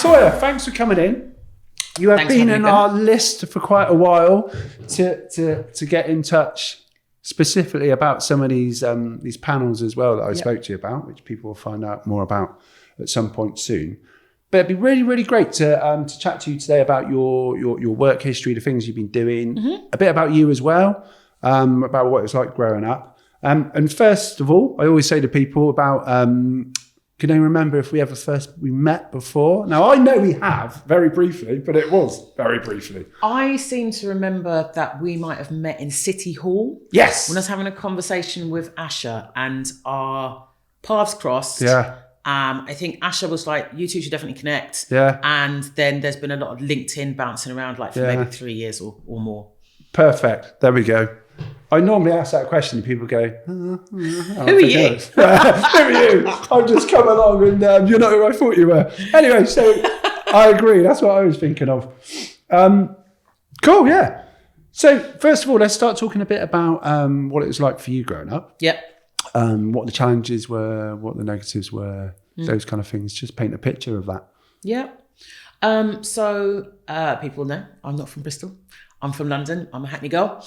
LaToyah, thanks for coming in. You have been in our list for quite a while to get in touch specifically about some of these panels as well that I spoke to you about, which people will find out more about at some point soon. But it'd be really, really great to chat to you today about your work history, the things you've been doing, a bit about you as well, about what it's like growing up. And first of all, I always say to people about, can they remember if we met before? Now, I know we have, very briefly, but it was very briefly. I seem to remember that we might have met in City Hall. Yes. When I was having a conversation with Asher and our paths crossed. Yeah. I think Asher was like, you two should definitely connect. Yeah. And then there's been a lot of LinkedIn bouncing around for maybe 3 years or more. Perfect. There we go. I normally ask that question and people go, who are you? Who are you? I've just come along and you're not who I thought you were. Anyway, so I agree. That's what I was thinking of. Cool, yeah. So first of all, let's start talking a bit about what it was like for you growing up. Yep. What the challenges were, what the negatives were, those kind of things. Just paint a picture of that. Yeah. So people know I'm not from Bristol. I'm from London. I'm a Hackney girl.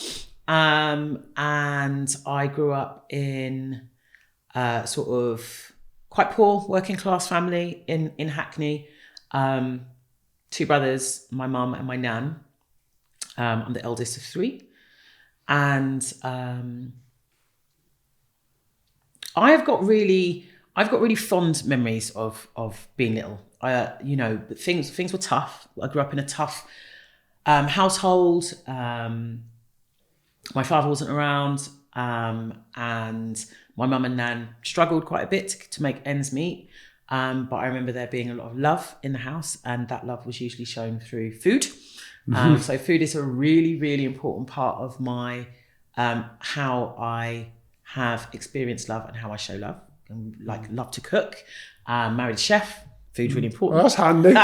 And I grew up in sort of quite poor working class family in Hackney. 2 brothers, my mum and my nan. I'm the eldest of 3. And I've got really fond memories of being little. But things were tough. I grew up in a tough household. My father wasn't around, and my mum and nan struggled quite a bit to make ends meet. But I remember there being a lot of love in the house, and that love was usually shown through food. So food is a really, really important part of my how I have experienced love and how I show love. And love to cook. Married a chef. Food's really important. Well, that's handy.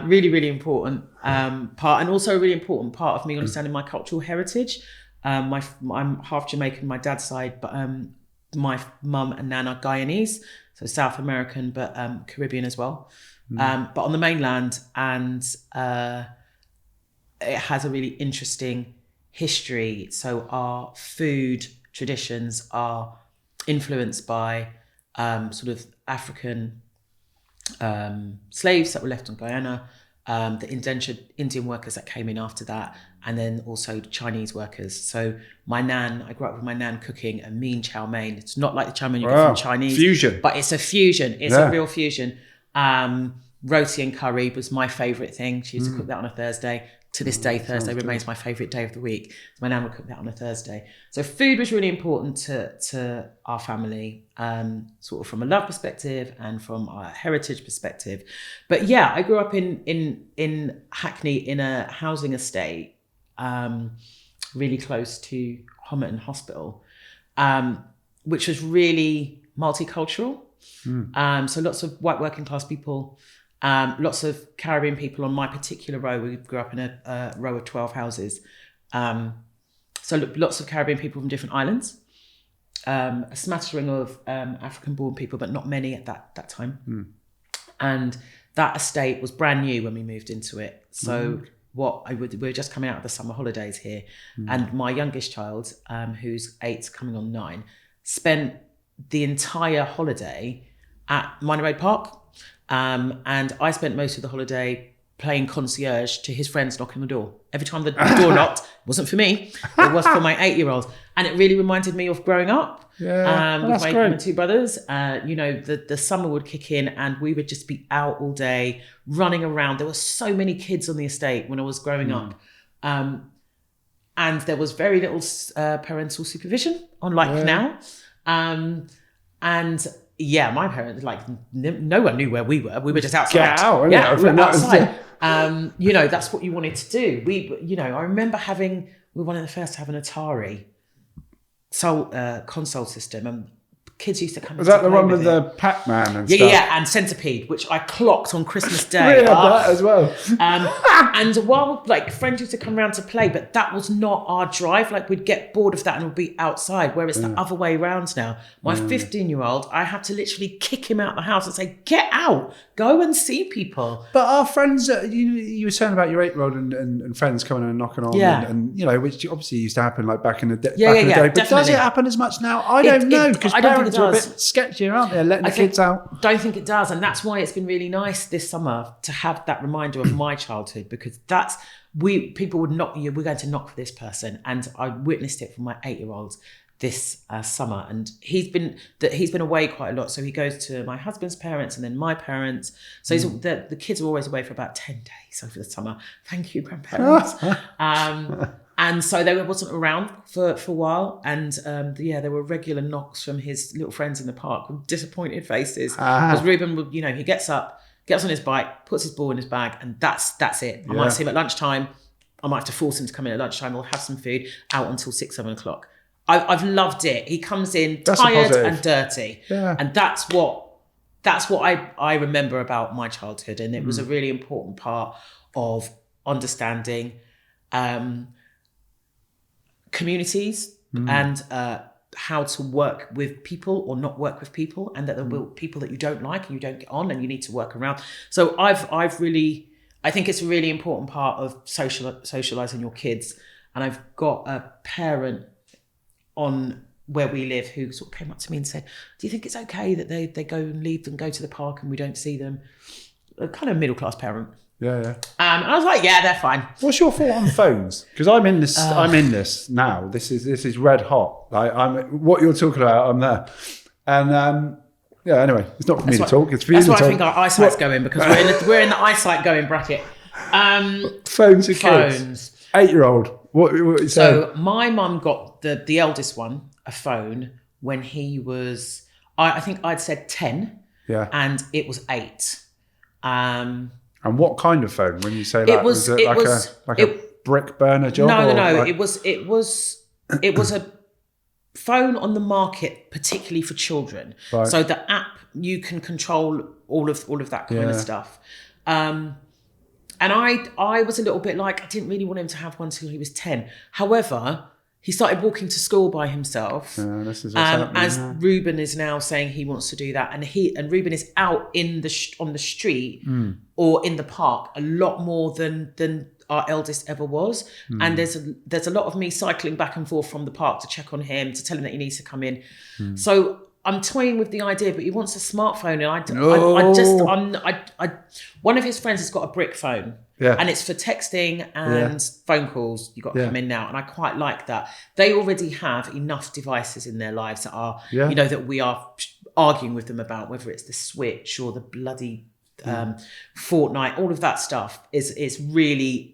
Really, really important part, and also a really important part of me understanding my cultural heritage. I'm half Jamaican, my dad's side, but my mum and nan are Guyanese, so South American, but Caribbean as well. But on the mainland, and it has a really interesting history. So our food traditions are influenced by sort of African slaves that were left on Guyana, the indentured Indian workers that came in after that, and then also Chinese workers. So I grew up with my nan cooking a mean chow mein. It's not like the chow mein you get from Chinese. Fusion. But it's a fusion. It's a real fusion. Roti and curry was my favourite thing. She used to cook that on a Thursday. To this day, Thursday remains my favourite day of the week. My nan would cook that on a Thursday. So food was really important to our family, sort of from a love perspective and from a heritage perspective. But yeah, I grew up in Hackney in a housing estate, really close to Homerton Hospital, which was really multicultural. So lots of white working class people, lots of Caribbean people on my particular row. We grew up in a row of 12 houses. So lots of Caribbean people from different islands. A smattering of African-born people, but not many at that time. And that estate was brand new when we moved into it. So we were just coming out of the summer holidays here. And my youngest child, who's 8 coming on 9, spent the entire holiday at Minor Road Park. And I spent most of the holiday playing concierge to his friends knocking on the door. Every time the door knocked, it wasn't for me, it was for my 8-year-old. And it really reminded me of growing up with my 2 brothers. The summer would kick in and we would just be out all day, running around. There were so many kids on the estate when I was growing up. And there was very little parental supervision, unlike now. And yeah, my parents, no one knew where we were. We were just outside. Get out, we were outside. That's what you wanted to do. I remember we were one of the first to have an Atari console system, and kids used to come. Was that the one with the Pac-Man and stuff? Yeah, and Centipede, which I clocked on Christmas Day. We had that as well. And while like friends used to come around to play, but that was not our drive. Like we'd get bored of that and we'd be outside. Where it's the other way around now. My 15-year-old, I have to literally kick him out the house and say, "Get out, go and see people." But our friends, you were saying about your 8-year-old and friends coming and knocking on, and you know, which obviously used to happen like back in the day. But definitely. Does it happen as much now? I don't know, because parents are a bit sketchier, aren't they? Letting the kids out. Don't think it does, and that's why it's been really nice this summer to have that reminder of my childhood, because people would knock you. We're going to knock for this person, and I witnessed it from my 8-year-old this summer, and he's been away quite a lot. So he goes to my husband's parents and then my parents. So the kids are always away for about 10 days over the summer. Thank you, grandparents. And so they wasn't around for a while. And there were regular knocks from his little friends in the park with disappointed faces. Because Ruben would, he gets up, gets on his bike, puts his ball in his bag, and that's it. I might see him at lunchtime. I might have to force him to come in at lunchtime. We'll have some food out until 6-7 o'clock. I've loved it. He comes in tired and dirty. Yeah. And that's what I remember about my childhood. And it was a really important part of understanding communities and how to work with people or not work with people, and that there will be people that you don't like and you don't get on and you need to work around. So I think it's a really important part of socializing your kids. And I've got a parent on where we live who sort of came up to me and said, "Do you think it's okay that they go and leave and go to the park and we don't see them?" A kind of middle-class parent. Yeah. And I was like, "Yeah, they're fine." What's your thought on phones? Because I'm in this. I'm in this now. This is red hot. I'm what you're talking about. I'm there. And anyway, it's not for me to talk. It's for you to talk. That's why I think our eyesight's going, because we're in the eyesight going bracket. Phones for kids. 8-year-old. What you saying? So my mum got the eldest one a phone when he was, I think I'd said 10. Yeah. And it was 8. And what kind of phone? When you say that, was it a brick burner job? No. Like... It was a phone on the market, particularly for children. Right. So the app, you can control all of that kind of stuff. And I was a little bit like, I didn't really want him to have one until he was 10. However, he started walking to school by himself. This is what's happening, as Ruben is now saying he wants to do that. And Ruben is out on the street or in the park a lot more than our eldest ever was. And there's a lot of me cycling back and forth from the park to check on him, to tell him that he needs to come in. So I'm toying with the idea, but he wants a smartphone, and one of his friends has got a brick phone, and it's for texting and phone calls. You got to come in now, and I quite like that. They already have enough devices in their lives that are, that we are arguing with them about, whether it's the Switch or the bloody Fortnite. All of that stuff is really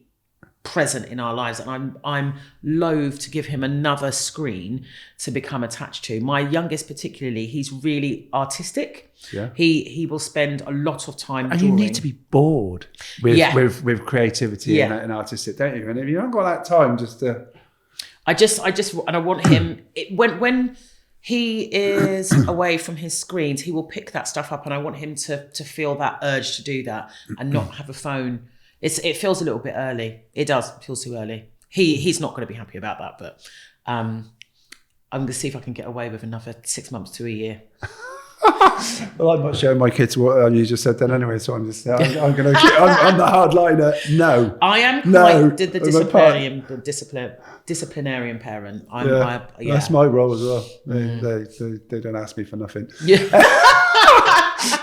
present in our lives, and I'm loath to give him another screen to become attached to. My youngest particularly, he's really artistic. He will spend a lot of time drawing. You need to be bored with creativity and artistic, don't you? And if you haven't got that time, I want him when he is away from his screens, he will pick that stuff up, and I want him to feel that urge to do that and not have a phone. It feels a little bit early. It does. It feels too early. He's not going to be happy about that, but I'm going to see if I can get away with another 6 months to a year. Well, I'm not showing my kids what you just said then anyway, so I'm just I'm the hardliner. No, I am quite the disciplinarian parent. That's my role as well. They don't ask me for nothing.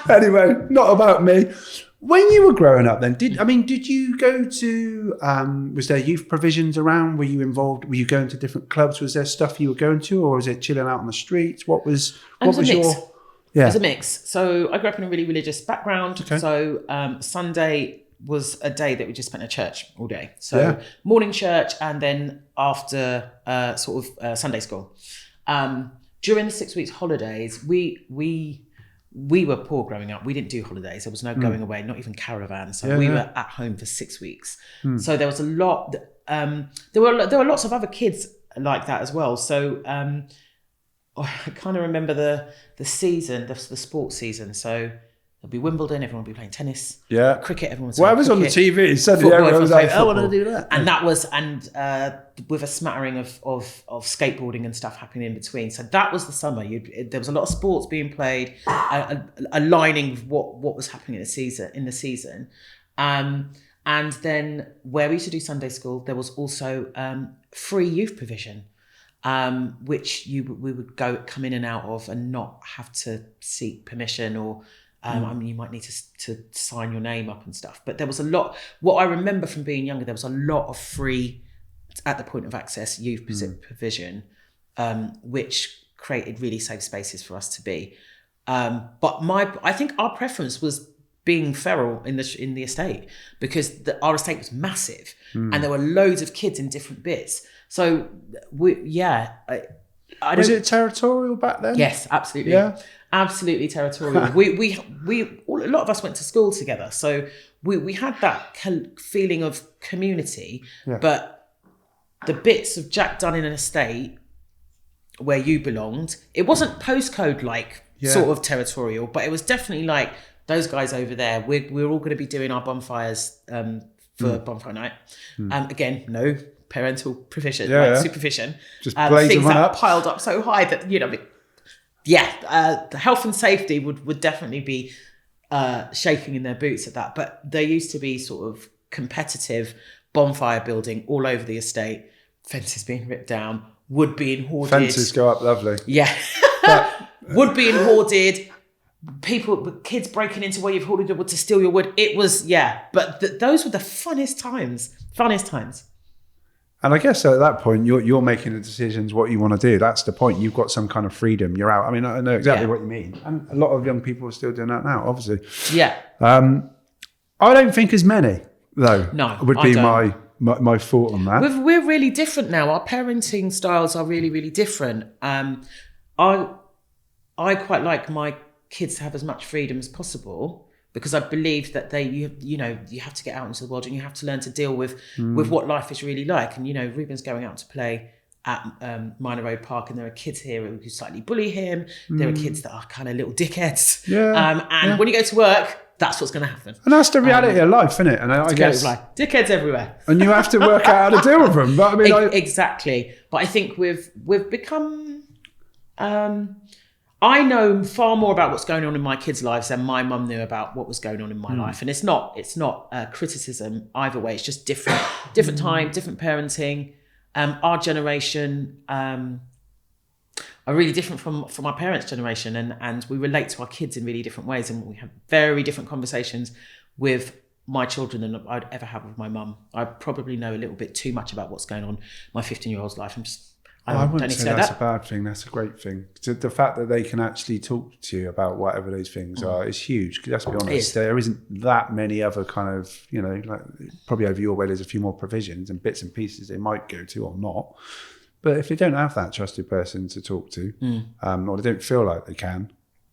Anyway, not about me. When you were growing up then, did you go to, was there youth provisions around? Were you involved? Were you going to different clubs? Was there stuff you were going to, or was it chilling out on the streets? What was your... Yeah. It was a mix. So I grew up in a really religious background. Okay. So Sunday was a day that we just spent at church all day. So morning church, and then after Sunday school. During the 6 weeks holidays, we were poor growing up. We didn't do holidays. There was no going away, not even caravan. So we were at home for 6 weeks. So there was a lot. There were lots of other kids like that as well. So I kind of remember the season, the sports season. So there'll be Wimbledon, everyone will be playing tennis. Yeah. Cricket, everyone was Whatever's on the TV, suddenly everyone was like, I want to do that. And that was, with a smattering of skateboarding and stuff happening in between. So that was the summer. There was a lot of sports being played, aligning with what was happening in the season. And then where we used to do Sunday school, there was also free youth provision, which we would come in and out of and not have to seek permission or, I mean, you might need to sign your name up and stuff. But there was a lot, what I remember from being younger, there was a lot of free, at the point of access, youth provision, which created really safe spaces for us to be. But I think our preference was being feral in the estate, because our estate was massive and there were loads of kids in different bits. So was it territorial back then? Yes, absolutely. Yeah, absolutely territorial. we a lot of us went to school together, so we had that feeling of community. Yeah. But the bits of Jack done in an estate where you belonged, it wasn't postcode sort of territorial, but it was definitely like, those guys over there, we're all going to be doing our bonfires for bonfire night. Again, no parental provision, supervision. Just blazing one up. Piled up so high that, the health and safety would definitely be shaking in their boots at that. But there used to be sort of competitive bonfire building all over the estate, fences being ripped down, wood being hoarded. Fences go up lovely. Yeah. Wood being hoarded. Kids breaking into where you've hoarded your wood to steal your wood. It was, but those were the funnest times. And I guess at that point, you're making the decisions what you want to do. That's the point. You've got some kind of freedom. You're out. I mean, I know exactly what you mean. And a lot of young people are still doing that now, obviously. Yeah. I don't think as many, though. No, would be my thought on that. We're really different now. Our parenting styles are really, really different. I quite like my kids to have as much freedom as possible, because I believe that you have to get out into the world and you have to learn to deal with what life is really like. And Ruben's going out to play at Minor Road Park, and there are kids here who slightly bully him. There are kids that are kind of little dickheads. When you go to work, that's what's going to happen. And that's the reality of life, isn't it? And I guess dickheads everywhere. And you have to work out how to deal with them. But I mean, exactly. But I think we've become. I know far more about what's going on in my kids' lives than my mum knew about what was going on in my life. And it's not criticism either way. It's just different time, different parenting. Our generation are really different from our parents' generation, and we relate to our kids in really different ways, and we have very different conversations with my children than I'd ever have with my mum. I probably know a little bit too much about what's going on in my 15-year-old's life. I wouldn't say that's a bad thing. That's a great thing. The fact that they can actually talk to you about whatever those things are is huge. Let's be honest, there isn't that many other kind of, probably over your way, there's a few more provisions and bits and pieces they might go to or not. But if they don't have that trusted person to talk to, or they don't feel like they can,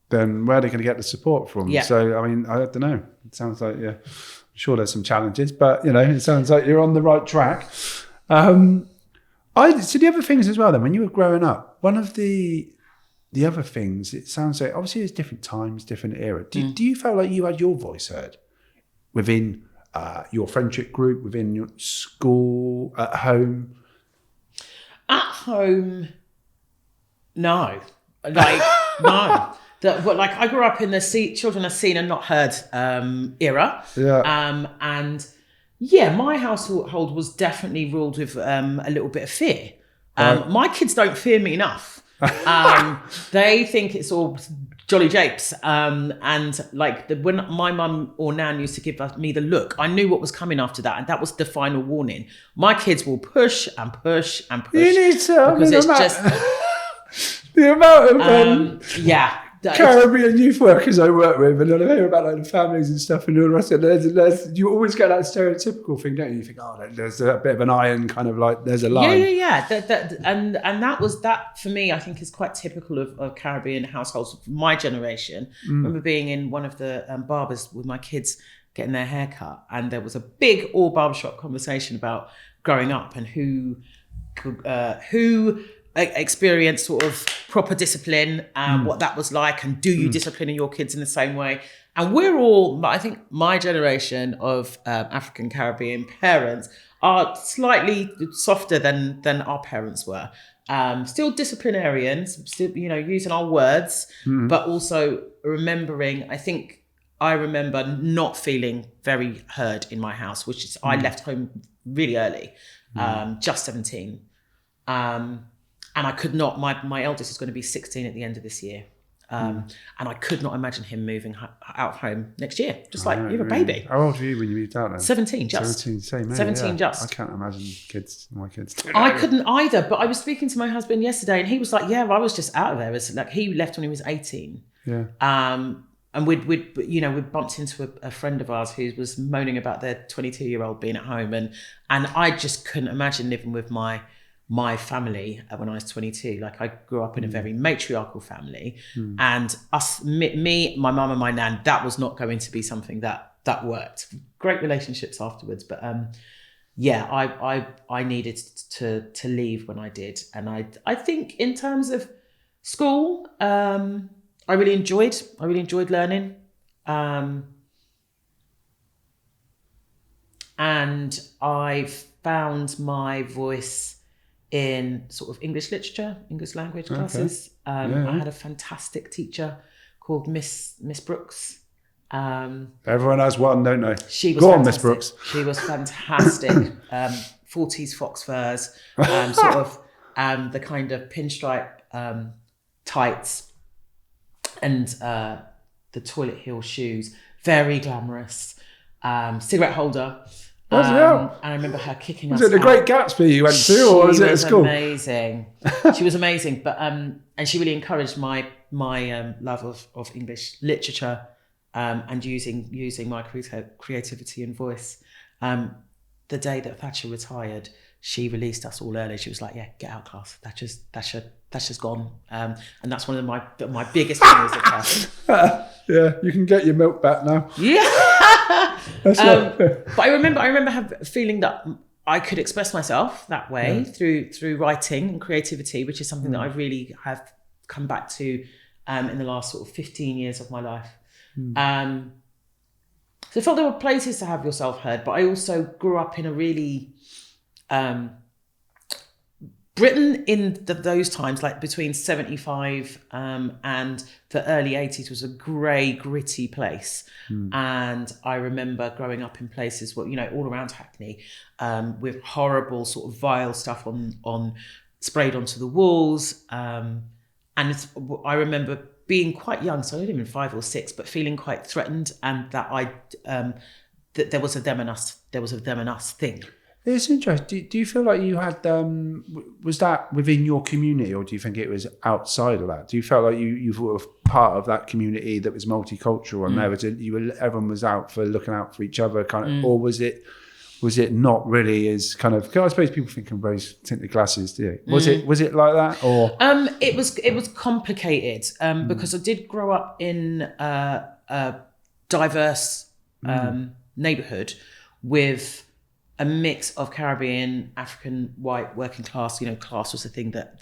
then where are they going to get the support from? Yeah. So, I mean, I don't know. It sounds like, I'm sure there's some challenges, but, it sounds like you're on the right track. So the other things as well then, when you were growing up, one of the other things, it sounds like, obviously there's different times, different era. Do you feel like you had your voice heard within your friendship group, within your school, at home? At home, no. No. I grew up in the children are seen and not heard era. Yeah. My household was definitely ruled with a little bit of fear. My kids don't fear me enough. They think it's all jolly japes. When my mum or nan used to give me the look, I knew what was coming after that, and that was the final warning. My kids will push and push and push. You need to. Because it's just the amount of Caribbean youth workers I work with, and I hear about the families and stuff and all the rest of it. You always get that stereotypical thing, don't you? You think, there's a bit of an iron kind of there's a line. Yeah. And that for me, I think is quite typical of Caribbean households of my generation. I remember being in one of the barbers with my kids getting their hair cut, and there was a big all barbershop conversation about growing up and who experienced sort of proper discipline, what that was like, and do you discipline your kids in the same way? And we're all, I think my generation of African Caribbean parents are slightly softer than our parents were. Still disciplinarians, still, using our words, but also remembering, I remember not feeling very heard in my house, which is I left home really early, just 17. And I could not, my eldest is going to be 16 at the end of this year. And I could not imagine him moving out of home next year. Just you're a baby. How old were you when you moved out then? 17 just. 17, same, 17 just. I can't imagine my kids. I couldn't either, but I was speaking to my husband yesterday and he was like, yeah, I was just out of there. It's like he left when he was 18. Yeah. And we'd bumped into a friend of ours who was moaning about their 22-year-old being at home. And I just couldn't imagine living with my family when I was 22. Like I grew up in a very matriarchal family, and me, my mum and my nan, that was not going to be something that worked. Great relationships afterwards, but I needed to leave when I did. And I think in terms of school, I really enjoyed learning. And I found my voice in sort of English literature, English language classes. I had a fantastic teacher called Miss Brooks. Everyone has one, don't they? She was fantastic. Miss Brooks. She was fantastic. 40s fox furs, sort of the kind of pinstripe tights and the toilet heel shoes. Very glamorous. Cigarette holder. And I remember her kicking us out. Was it the Great Gatsby you went to, or was it at school? She was amazing, but and she really encouraged my love of English literature, and using my creativity and voice. The day that Thatcher retired, she released us all early. She was like, "Yeah, get out, class. Thatcher's gone," and that's one of my biggest memories of her. Yeah, you can get your milk back now. Yeah. But I remember feeling that I could express myself that way through writing and creativity, which is something that I really have come back to in the last sort of 15 years of my life. So I felt there were places to have yourself heard, but I also grew up in a really Britain in those times, like between 75 and the early 80s, was a grey, gritty place. And I remember growing up in places where, all around Hackney, with horrible sort of vile stuff on sprayed onto the walls. And I remember being quite young, so I wasn't even 5 or 6, but feeling quite threatened, and that that there was a them and us thing. It's interesting. Do you feel like you had, was that within your community, or do you think it was outside of that? Do you feel like you were part of that community that was multicultural, and everyone was out for looking out for each other, kind of, or was it not really as kind of? Cause I suppose people think of rose tinted glasses. Do you? Was it like that, or? It was complicated because I did grow up in a diverse neighbourhood with a mix of Caribbean, African, white, working class. Class was the thing that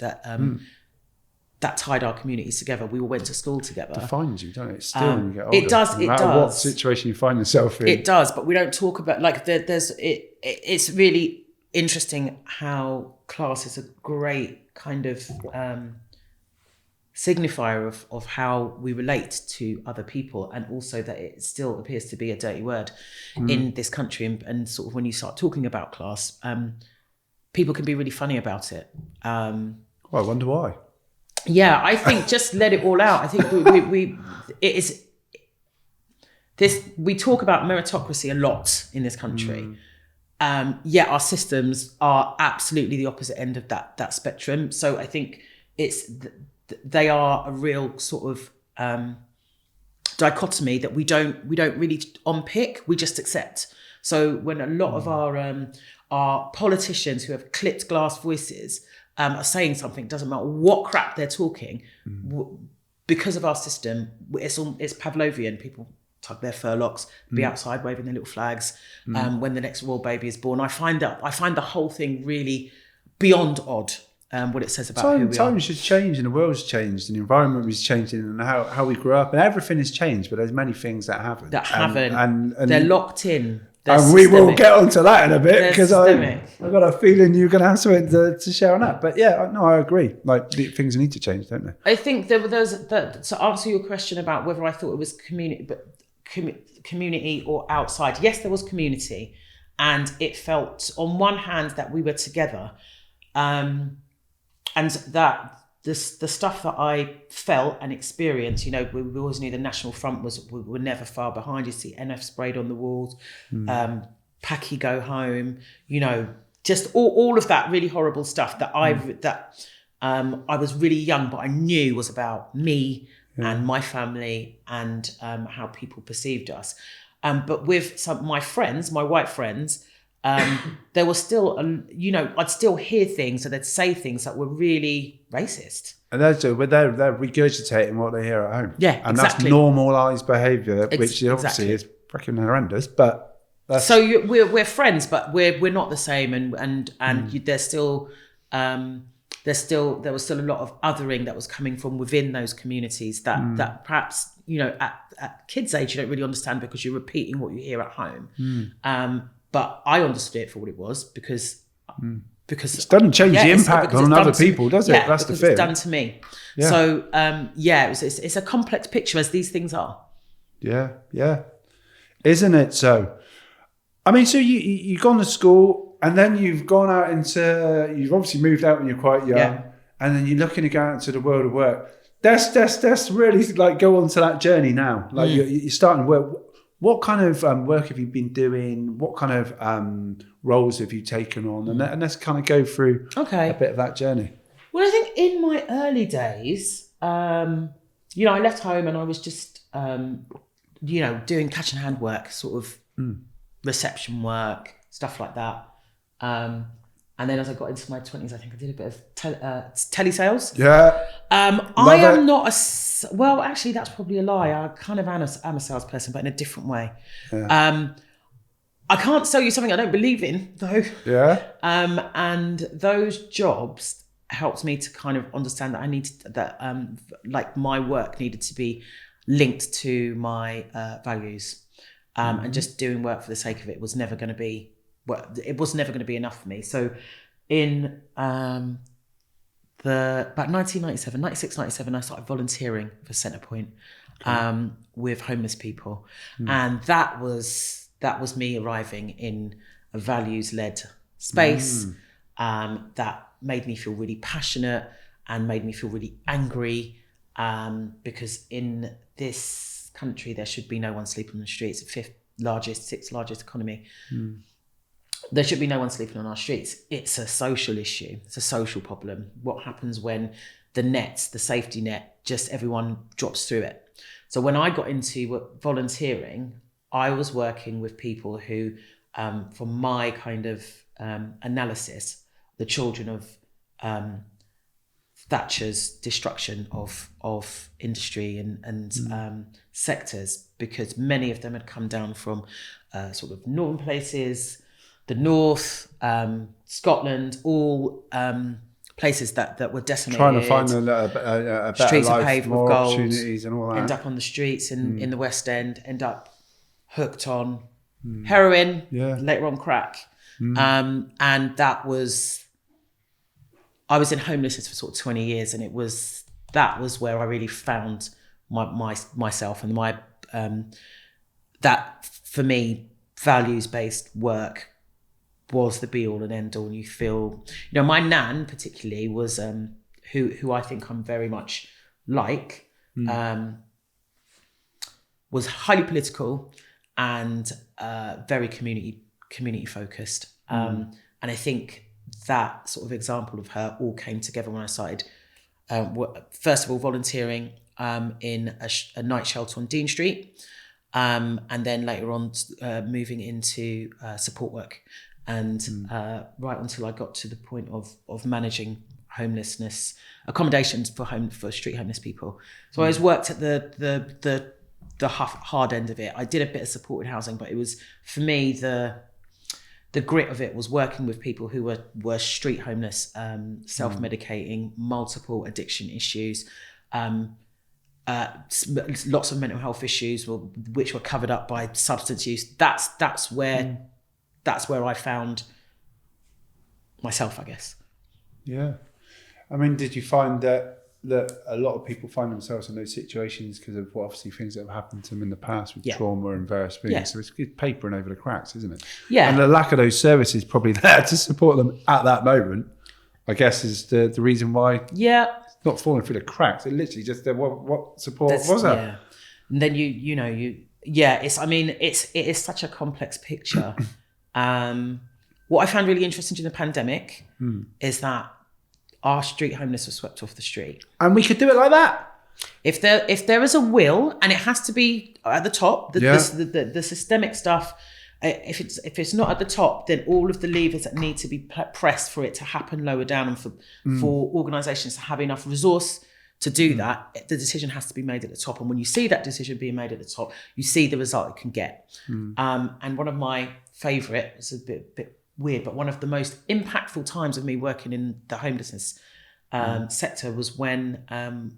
tied our communities together. We all went to school together. It defines you, don't it? Still, when you get older. It does. No matter what situation you find yourself in. It does, but we don't talk about it's really interesting how class is a great kind of signifier of how we relate to other people, and also that it still appears to be a dirty word in this country. And sort of when you start talking about class, people can be really funny about it. Well, I wonder why. Yeah, I think just let it all out. I think we talk about meritocracy a lot in this country. Yet our systems are absolutely the opposite end of that spectrum. So I think they are a real sort of dichotomy that we don't really unpick. We just accept. So when a lot of our politicians who have clipped glass voices are saying something, doesn't matter what crap they're talking, because of our system, it's Pavlovian. People tug their furlocks, be outside waving their little flags when the next royal baby is born. I find the whole thing really beyond odd. what it says about who we are. Times has changed and the world's changed and the environment is changing and how we grew up and everything has changed, but there's many things that haven't. And they're locked in. And we will get onto that in a bit because I've got a feeling you're going to have something to share on that. But yeah, no, I agree. Like things need to change, don't they? I think to answer your question about whether I thought it was community or outside. Yes, there was community, and it felt on one hand that we were together, and that the stuff that I felt and experienced, we always knew the National Front we were never far behind. You see NF sprayed on the walls, Paki go home, just all of that really horrible stuff that I was really young, but I knew was about me and my family and how people perceived us. But with my friends, my white friends, there was still, I'd still hear things, or they'd say things that were really racist. And they're regurgitating what they hear at home. Yeah, and that's normalised behaviour, which obviously is freaking horrendous. But we're friends, but we're not the same, and there was still a lot of othering that was coming from within those communities that perhaps at kids' age you don't really understand because you're repeating what you hear at home. But I understood it for what it was because it doesn't change the impact on other people, does it? Yeah, that's the thing. It's done to me. Yeah. So it's a complex picture, as these things are. Yeah, isn't it? So, I mean, so you've gone to school and then you've gone out you've obviously moved out when you're quite young, and then you're looking to go out into the world of work. That's really like go on to that journey now. Like you're starting work. What kind of work have you been doing? What kind of roles have you taken on? And let's kind of go through a bit of that journey. Well, I think in my early days, I left home and I was just, doing catch and hand work, sort of reception work, stuff like that. And then as I got into my 20s, I think I did a bit of telesales. Yeah. I am not well, actually, that's probably a lie. I kind of am a salesperson, but in a different way. Yeah. I can't sell you something I don't believe in, though. Yeah. And those jobs helped me to kind of understand that my work needed to be linked to my values. And just doing work for the sake of it was never going to be. Well, it was never going to be enough for me. So in about 1997, 96, 97, I started volunteering for Centrepoint with homeless people. And that was me arriving in a values-led space that made me feel really passionate and made me feel really angry because in this country, there should be no one sleeping on the streets. The sixth largest economy. There should be no one sleeping on our streets. It's a social issue. It's a social problem. What happens when the safety net, just everyone drops through it? So when I got into volunteering, I was working with people who, from my kind of analysis, the children of Thatcher's destruction of industry and sectors, because many of them had come down from sort of northern places, the north, Scotland, all places that were decimated. Trying to find a better streets life, are paved more with gold, opportunities and all that. End up on the streets in the West End, end up hooked on heroin, later on crack. And that was... I was in homelessness for sort of 20 years, and that was where I really found myself and my that for me values-based work was the be all and end all. And you feel, my nan particularly was who I think I'm very much like, was highly political and very community focused. And I think that sort of example of her all came together when I started, first of all, volunteering in a night shelter on Dean Street, and then later on moving into support work, and right until I got to the point of managing homelessness accommodations for street homeless people. So I always worked at the hard end of it. I did a bit of supported housing, but it was, for me, the the grit of it was working with people who were street homeless, self-medicating, multiple addiction issues, lots of mental health issues, which were covered up by substance use. That's where I found myself, I guess. Yeah. I mean, did you find that a lot of people find themselves in those situations because of obviously things that have happened to them in the past with trauma and various things? Yeah. So it's papering over the cracks, isn't it? Yeah. And the lack of those services probably there to support them at that moment, I guess, is the reason why. Yeah. It's not falling through the cracks. It literally just what support was that? Yeah. And then it is such a complex picture. What I found really interesting during the pandemic is that our street homeless were swept off the street. And we could do it like that. If there is a will, and it has to be at the top, the systemic stuff, if it's not at the top, then all of the levers that need to be pressed for it to happen lower down, and for organisations to have enough resource to do that, the decision has to be made at the top. And when you see that decision being made at the top, you see the result it can get. And one of my favourite, it's a bit weird, but one of the most impactful times of me working in the homelessness sector was when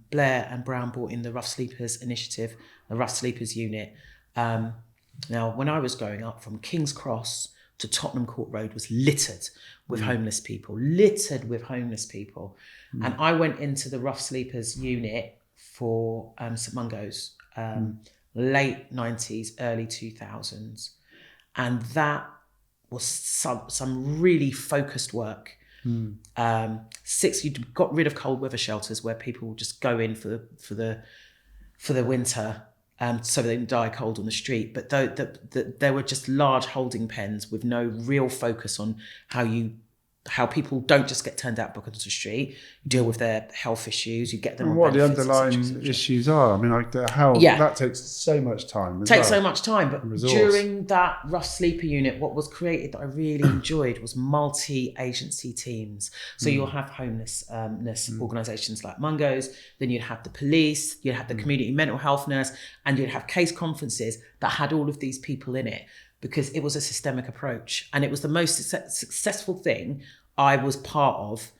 Blair and Brown brought in the Rough Sleepers initiative, the Rough Sleepers unit. Now, when I was growing up, from King's Cross to Tottenham Court Road was littered with homeless people. And I went into the Rough Sleepers unit for St Mungo's, late 90s, early 2000s. And that was some really focused work. You got rid of cold weather shelters where people would just go in for the winter, so they didn't die cold on the street. But there were just large holding pens with no real focus on how people don't just get turned out back onto the street. You deal with their health issues, you get them on what the benefits, underlying et cetera. issues are. I mean, like that takes so much time. So much time, but during that Rough Sleeper unit, what was created that I really enjoyed was multi-agency teams. So you'll have homelessness organisations like Mungo's, then you'd have the police, you'd have the community mental health nurse, and you'd have case conferences that had all of these people in it, because it was a systemic approach. And it was the most successful thing I was part of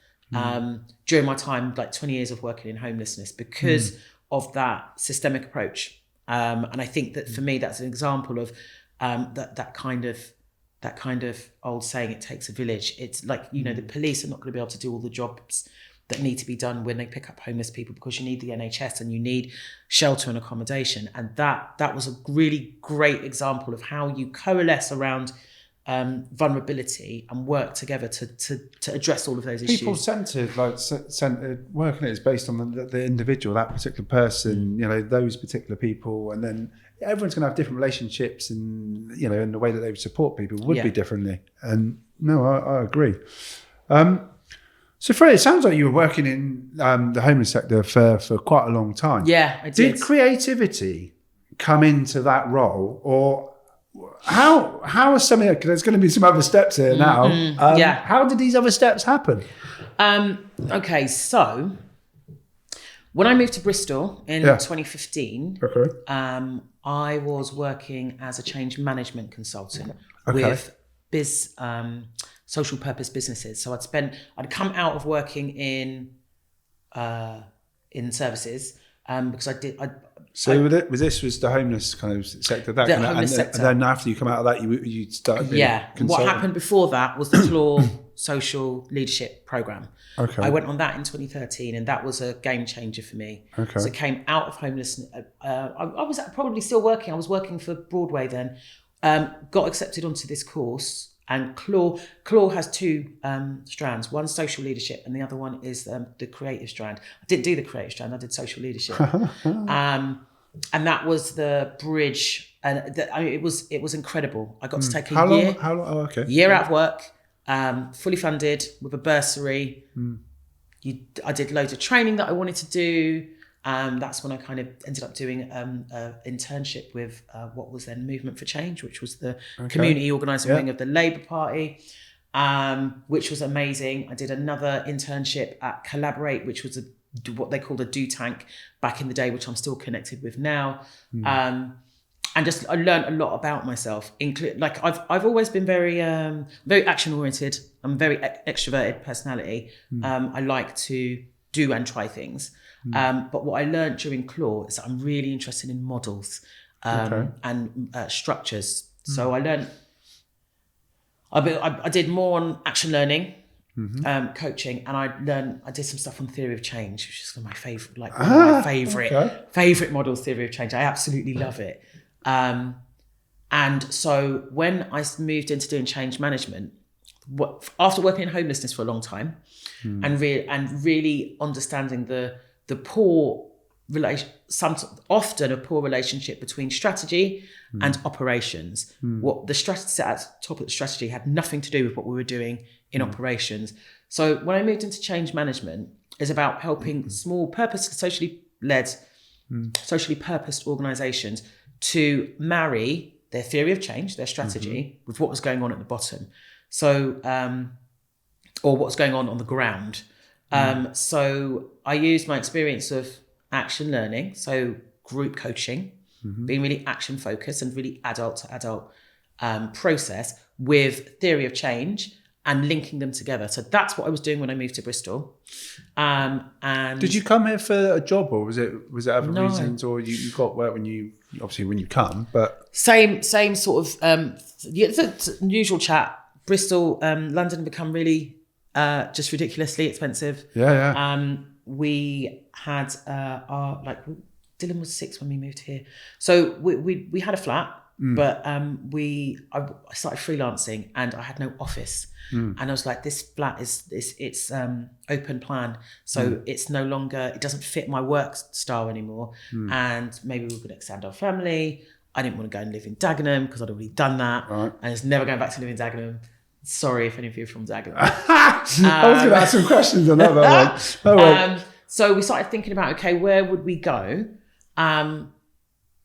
during my time, like 20 years of working in homelessness, because of that systemic approach. And I think that for me, that's an example of that kind of old saying, it takes a village. It's like, the police are not going to be able to do all the jobs that need to be done when they pick up homeless people, because you need the NHS and you need shelter and accommodation. And that was a really great example of how you coalesce around vulnerability and work together to address all of those issues. People-centred, centred working is based on the individual, that particular person, those particular people, and then everyone's going to have different relationships, and and the way that they would support people would be differently. And no, I agree. So, Freddie, it sounds like you were working in the homeless sector for quite a long time. Yeah, I did. Did creativity come into that role, or how is something? There's going to be some other steps here now. How did these other steps happen? Okay, so when I moved to Bristol in 2015, I was working as a change management consultant with social purpose businesses. So I'd come out of working in services because this was the homeless kind of sector. Sector. And then after you come out of that, you started being consultant. What happened before that was the CLAW social leadership program. Okay. I went on that in 2013, and that was a game changer for me. Okay. So I came out of homelessness. I was probably still working. I was working for Broadway then. Got accepted onto this course. And CLAW has two strands. One social leadership, and the other one is the creative strand. I didn't do the creative strand. I did social leadership, and that was the bridge. And it was incredible. I got to take a year. How long? Oh, okay. Year out of work, fully funded with a bursary. I did loads of training that I wanted to do. That's when I kind of ended up doing an internship with what was then Movement for Change, which was the community organising wing of the Labour Party, which was amazing. I did another internship at Collaborate, which was what they called a do tank back in the day, which I'm still connected with now. I learned a lot about myself. Like I've always been very action oriented. I'm a very extroverted personality. I like to do and try things. But what I learned during Claw is that I'm really interested in models and structures. So I learned. I did more on action learning, coaching, and I did some stuff on theory of change, which is one of my favorite models. Theory of change, I absolutely love it. And so when I moved into doing change management, after working in homelessness for a long time, and really understanding the poor often a poor relationship between strategy and operations. What the strategy set at the top of the strategy had nothing to do with what we were doing in operations. So when I moved into change management, it's about helping small socially purposed organizations to marry their theory of change, their strategy, with what was going on at the bottom. So, or what's going on the ground. So I used my experience of action learning, so group coaching, being really action focused and really adult to adult process with theory of change and linking them together. So that's what I was doing when I moved to Bristol. And did you come here for a job, or was it other reasons, or you got work when you come? But same sort of the usual chat. Bristol, London become really just ridiculously expensive. We had Dylan was 6 when we moved here, so we had a flat, but I started freelancing and I had no office, and I was like, this flat it's open plan, so it's no longer, it doesn't fit my work style anymore, and maybe we could extend our family. I didn't want to go and live in Dagenham because I'd already done that, and it's never going back to live in Dagenham. Sorry if any of you are from Dagenham. I was going to ask some questions on that one. So we started thinking about, okay, where would we go?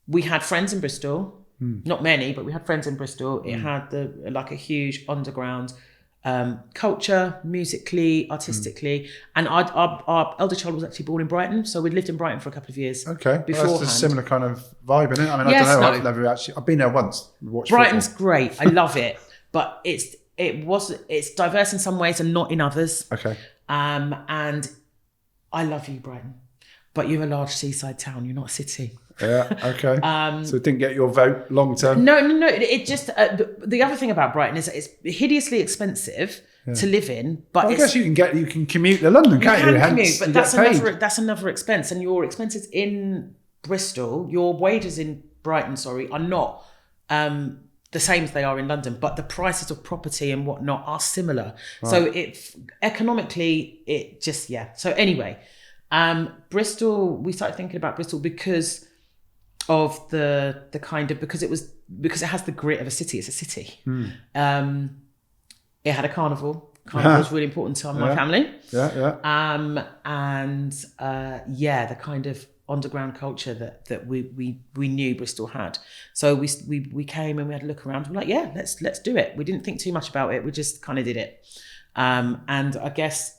We had friends in Bristol, not many, but we had friends in Bristol. It had a huge underground culture, musically, artistically. And our elder child was actually born in Brighton, so we'd lived in Brighton for a couple of years. Okay, well, that's a similar kind of vibe, isn't it? I mean, I don't know. I've been there once. Brighton's great. I love it, but it's diverse in some ways and not in others. Okay. And I love you, Brighton, but you're a large seaside town. You're not a city. Yeah. Okay. So it didn't get your vote long term. No. It just the other thing about Brighton is that it's hideously expensive to live in. But I guess you can commute to London, can't you? You can commute, but that's another expense. And your expenses in Bristol, your wages in Brighton, are not the same as they are in London, but the prices of property and whatnot are similar. Right. So economically, So anyway, Bristol, we started thinking about Bristol because of the kind of, because it has the grit of a city. It's a city. It had a carnival. Carnival was really important to my family. The kind of underground culture that we knew Bristol had. So we came and we had a look around. We're like, yeah, let's do it. We didn't think too much about it. We just kind of did it. And I guess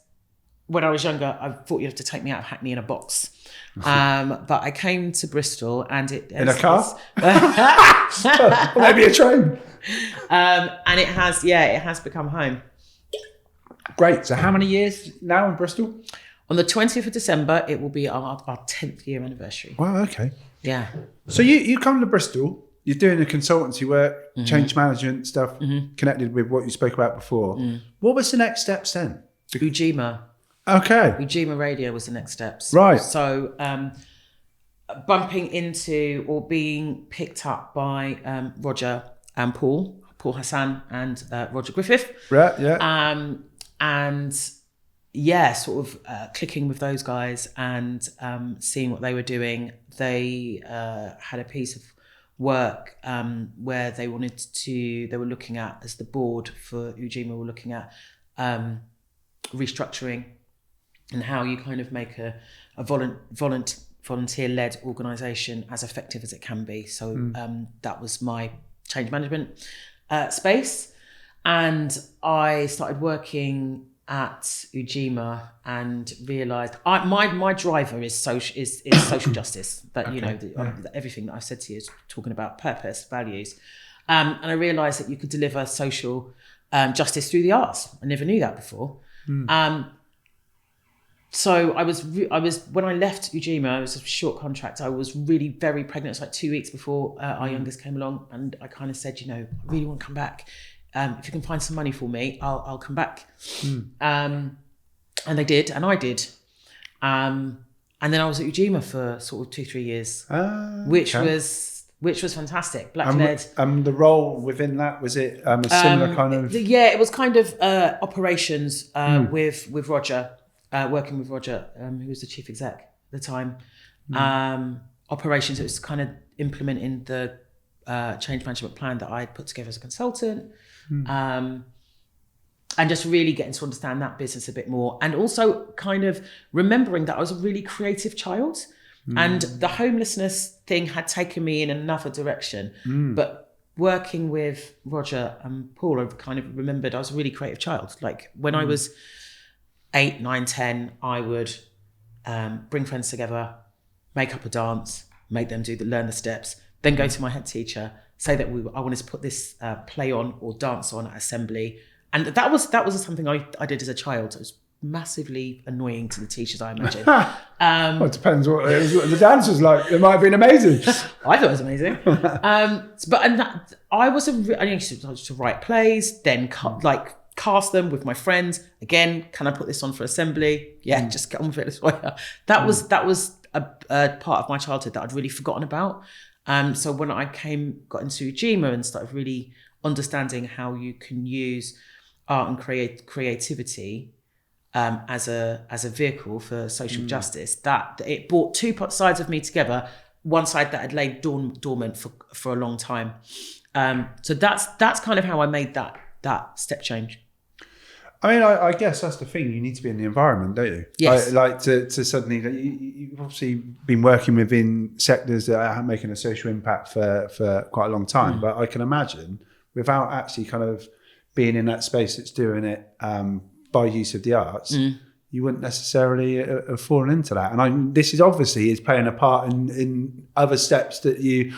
when I was younger, I thought you'd have to take me out of Hackney in a box. But I came to Bristol and in a car, or maybe a train. And it has become home. Great. So how many years now in Bristol? On the 20th of December, it will be our 10th year anniversary. Wow, okay. Yeah. So you come to Bristol, you're doing the consultancy work, change management stuff, connected with what you spoke about before. What was the next steps then? Ujima. Okay. Ujima Radio was the next steps. Right. So bumping into or being picked up by Roger and Paul Hassan and Roger Griffith. Right, yeah. Sort of clicking with those guys and seeing what they were doing. They had a piece of work where they were looking at, as the board for Ujima were looking at restructuring and how you kind of make a volunteer-led organisation as effective as it can be. So that was my change management space. And I started working at Ujima and realised my driver is social justice. That everything that I've said to you is talking about purpose, values, and I realised that you could deliver social justice through the arts. I never knew that before. So I was when I left Ujima, it was a short contract. I was really very pregnant. It was like 2 weeks before our youngest came along, and I kind of said, I really want to come back. If you can find some money for me, I'll come back. And they did, and I did. And then I was at Ujima for sort of 2-3 years, which was fantastic. Black-led. The role within that, was it a similar kind of? Yeah, it was kind of operations with Roger, working with Roger, who was the chief exec at the time. Operations, it was kind of implementing the change management plan that I had put together as a consultant. And just really getting to understand that business a bit more, and also kind of remembering that I was a really creative child, and the homelessness thing had taken me in another direction. But working with Roger and Paul, I kind of remembered I was a really creative child. Like when I was 8, 9, 10, I would bring friends together, make up a dance, make them learn the steps, then go to my head teacher, say that I wanted to put this play on or dance on at assembly. And that was something I did as a child. It was massively annoying to the teachers, I imagine. Well, it depends what the dance was like. It might have been amazing. I thought it was amazing. I used to write plays, then cast them with my friends. Again, can I put this on for assembly? Yeah, just get on with it, LaToyah. That was a part of my childhood that I'd really forgotten about. So when I got into Ujima and started really understanding how you can use art and creativity as a vehicle for social justice, that it brought two sides of me together. One side that had laid dormant for a long time. So that's kind of how I made that step change. I mean, I guess that's the thing. You need to be in the environment, don't you? Yes. Like to suddenly, you've obviously been working within sectors that are making a social impact for quite a long time. But I can imagine without actually kind of being in that space that's doing it by use of the arts, you wouldn't necessarily have fallen into that. And this is obviously playing a part in other steps that you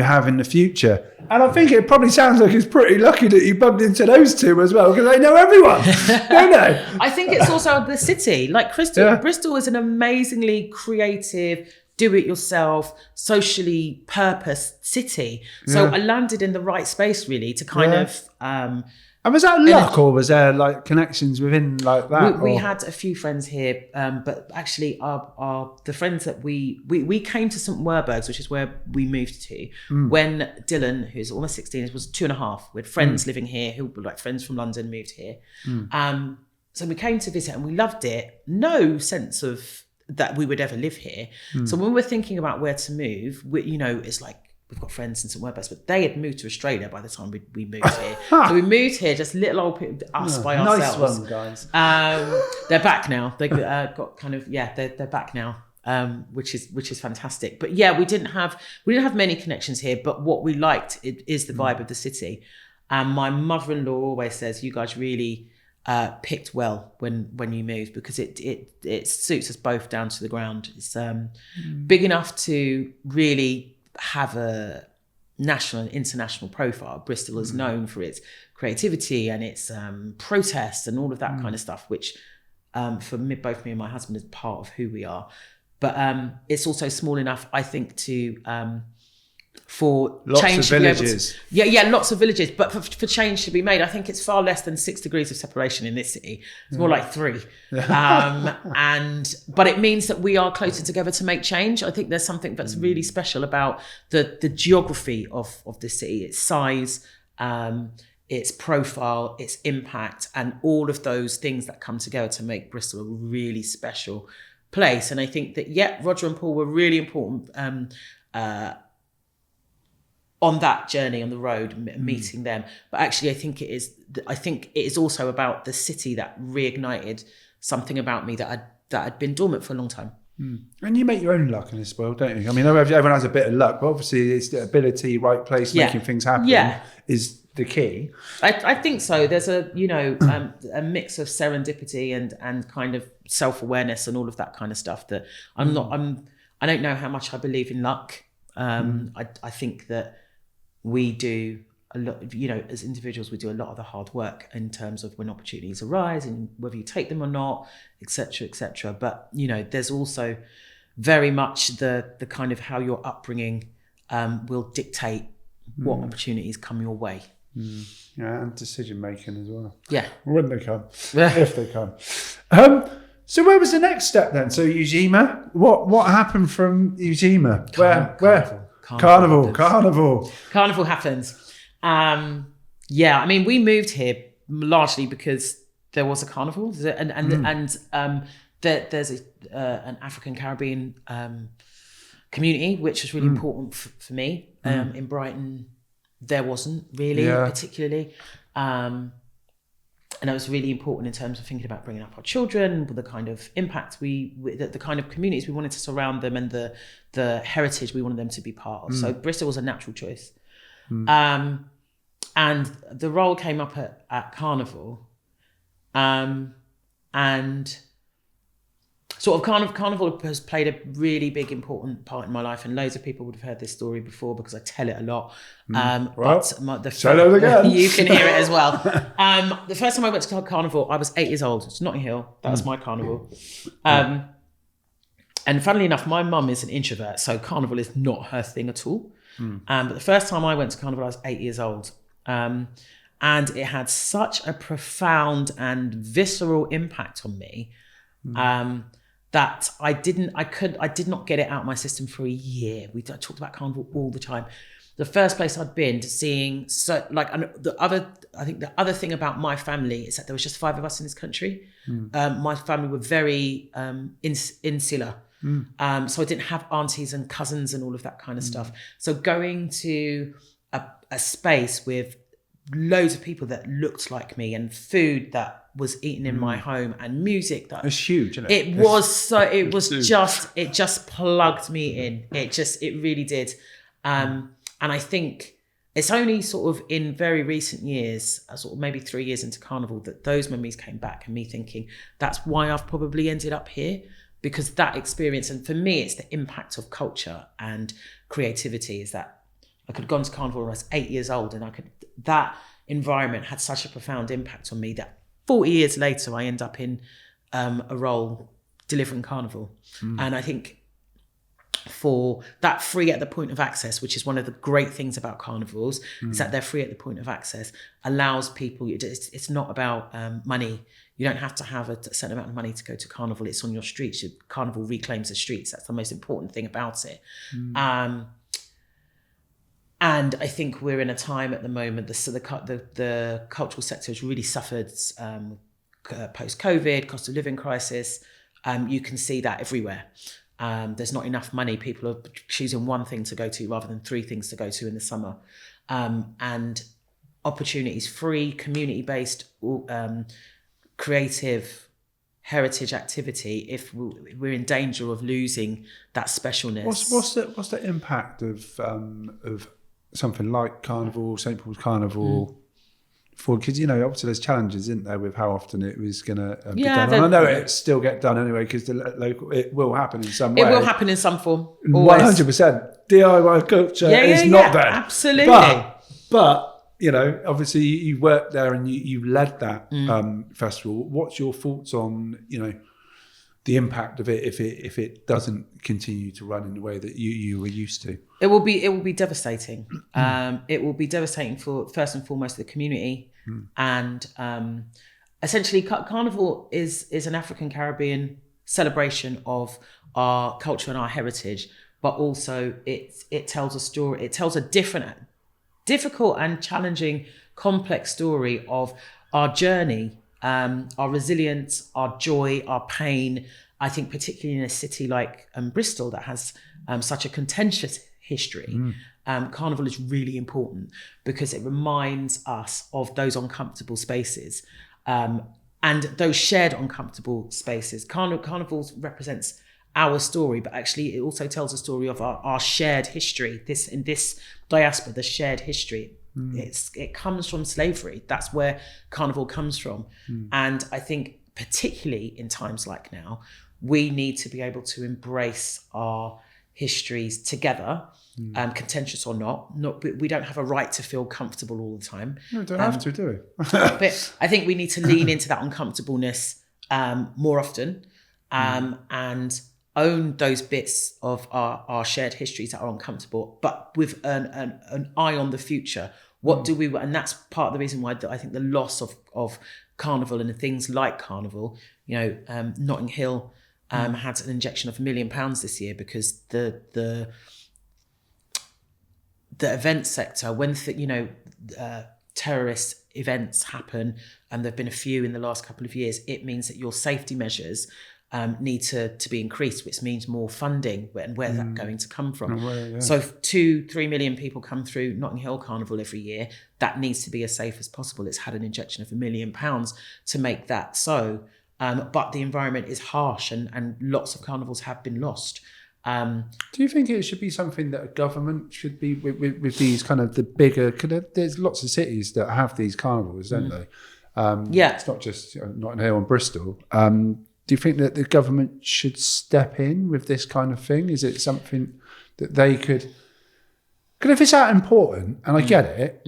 have in the future. And I think it probably sounds like it's pretty lucky that you bumped into those two as well, because they know everyone, don't they? I think it's also the city. Like Bristol is an amazingly creative, do-it-yourself, socially purposed city. So I landed in the right space, really, to kind of... and was that luck, or was there like connections within like that? We had a few friends here, but actually the friends that we came to St Werburgh's, which is where we moved to, when Dylan, who's almost 16, was 2.5. We had friends living here who were like friends from London, moved here. So we came to visit and we loved it. No sense of that we would ever live here. So when we're thinking about where to move, it's like, we've got friends in St Werburgh's, but they had moved to Australia by the time we moved here. So we moved here, just little old people, us by ourselves. Nice one, guys. They're back now. They got kind of they're back now, which is fantastic. But yeah, we didn't have many connections here. But what we liked is the vibe of the city. And my mother-in-law always says, "You guys really picked well when you moved, because it suits us both down to the ground. It's big enough to really have a national and international profile. Bristol is known for its creativity and its protests and all of that kind of stuff, which for both me and my husband is part of who we are. But it's also small enough, I think, to for lots change of villages. To be able to, lots of villages, but for change to be made, I think it's far less than 6 degrees of separation in this city. It's more like 3. But it means that we are closer together to make change. I think there's something that's really special about the geography of this city, its size, its profile, its impact, and all of those things that come together to make Bristol a really special place. And I think that, Roger and Paul were really important on that journey, on the road, meeting them. But actually, I think it is also about the city that reignited something about me that had been dormant for a long time. And you make your own luck in this world, don't you? I mean, everyone has a bit of luck, but obviously it's the ability, right place, making things happen is the key. I think so. There's a a mix of serendipity and kind of self-awareness and all of that kind of stuff that I don't know how much I believe in luck. I think that we do a lot, as individuals, we do a lot of the hard work in terms of when opportunities arise and whether you take them or not, etc., etc. But, there's also very much the kind of how your upbringing will dictate what opportunities come your way. Yeah, and decision making as well. Yeah. When they come, if they come. So where was the next step then? So Ujima, what happened from Ujima? Carnival happens. We moved here largely because there was a carnival, and there's an African Caribbean community which was really important for me. In Brighton, there wasn't really particularly. And that was really important in terms of thinking about bringing up our children, the kind of impact the kind of communities we wanted to surround them, and the heritage we wanted them to be part of. So Bristol was a natural choice. And the role came up at Carnival. And sort of Carnival has played a really big, important part in my life, and loads of people would have heard this story before because I tell it a lot. Tell it again. You can hear it as well. The first time I went to Carnival, I was 8 years old. It's Notting Hill. That was my Carnival. And funnily enough, my mum is an introvert, so Carnival is not her thing at all. But the first time I went to Carnival, I was 8 years old. And it had such a profound and visceral impact on me that I did not get it out of my system for a year. I talked about Carnival all the time. The first place I'd been to seeing, the other thing about my family is that there was just 5 of us in this country. My family were very insular. So I didn't have aunties and cousins and all of that kind of stuff. So going to a space with loads of people that looked like me, and food that was eaten in my home, and music that it's huge, isn't it? It just plugged me in. It really did. And I think it's only sort of in very recent years, sort of maybe 3 years into Carnival, that those memories came back, and me thinking that's why I've probably ended up here, because that experience, and for me it's the impact of culture and creativity, is that I could have gone to Carnival when I was 8 years old, and that environment had such a profound impact on me that 40 years later I end up in a role delivering Carnival. And I think for that free at the point of access, which is one of the great things about carnivals, is that they're free at the point of access, allows people, it's not about money. You don't have to have a certain amount of money to go to Carnival. It's on your streets. Carnival reclaims the streets. That's the most important thing about it. And I think we're in a time at the moment, the cultural sector has really suffered post-COVID, cost of living crisis. You can see that everywhere. There's not enough money. People are choosing one thing to go to rather than 3 things to go to in the summer. And opportunities, free, community-based, creative heritage activity, if we're in danger of losing that specialness. What's the impact of something like Carnival, St Paul's Carnival, for kids? Obviously there's challenges, isn't there, with how often it was going to be done. And I know it still get done anyway, because it will happen in some way. It will happen in some form. Always. 100%. DIY culture is not there. Absolutely. But obviously you worked there and you led that festival. What's your thoughts on the impact of it if it doesn't continue to run in the way that you were used to? It will be devastating. It will be devastating for, first and foremost, the community. And essentially Carnival is an African Caribbean celebration of our culture and our heritage, but also it tells a story. It tells a difficult and challenging, complex story of our journey, our resilience, our joy, our pain. I think particularly in a city like Bristol that has such a contentious history, Carnival is really important because it reminds us of those uncomfortable spaces and those shared uncomfortable spaces. Carnival represents our story, but actually it also tells a story of our shared history. In this diaspora, the shared history. it comes from slavery. That's where carnival comes from. And I think particularly in times like now, we need to be able to embrace our histories together, contentious or not. We don't have a right to feel comfortable all the time. No, don't have to, do we? But I think we need to lean into that uncomfortableness more often, and own those bits of our shared histories that are uncomfortable, but with an eye on the future. What do we, and that's part of the reason why I think the loss of carnival and things like carnival, Notting Hill had an injection of £1 million this year because the event sector, when terrorist events happen, and there've been a few in the last couple of years, it means that your safety measures need to be increased, which means more funding, and where's that going to come from? So 2-3 million people come through Notting Hill Carnival every year. That needs to be as safe as possible. It's had an injection of £1 million to make that so. But the environment is harsh, and lots of carnivals have been lost. Do you think it should be something that a government should be with these kind of the bigger? There's lots of cities that have these carnivals, don't they? It's not just Notting Hill and Bristol. Do you think that the government should step in with this kind of thing? Is it something that they could? Because if it's that important, and I get it,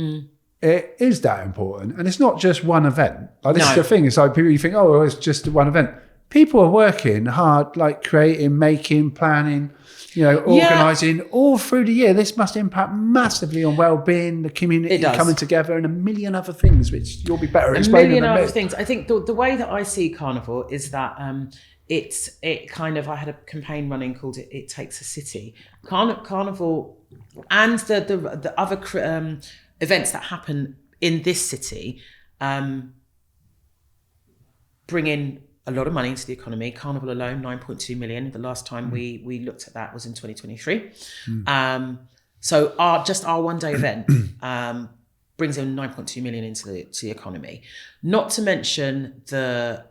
it is that important, and it's not just one event. Like this is the thing. It's like people, you think, oh, well, it's just one event. People are working hard, like creating, making, planning, organising all through the year. This must impact massively on well-being, the community coming together, and a million other things, which you'll be better explaining than me. A million other things. I think the way that I see carnival is that I had a campaign running called It Takes a City. Carnival and the other events that happen in this city bring in a lot of money into the economy. Carnival alone, 9.2 million. The last time we looked at that was in 2023. So our one day event brings in 9.2 million into the economy. Not to mention the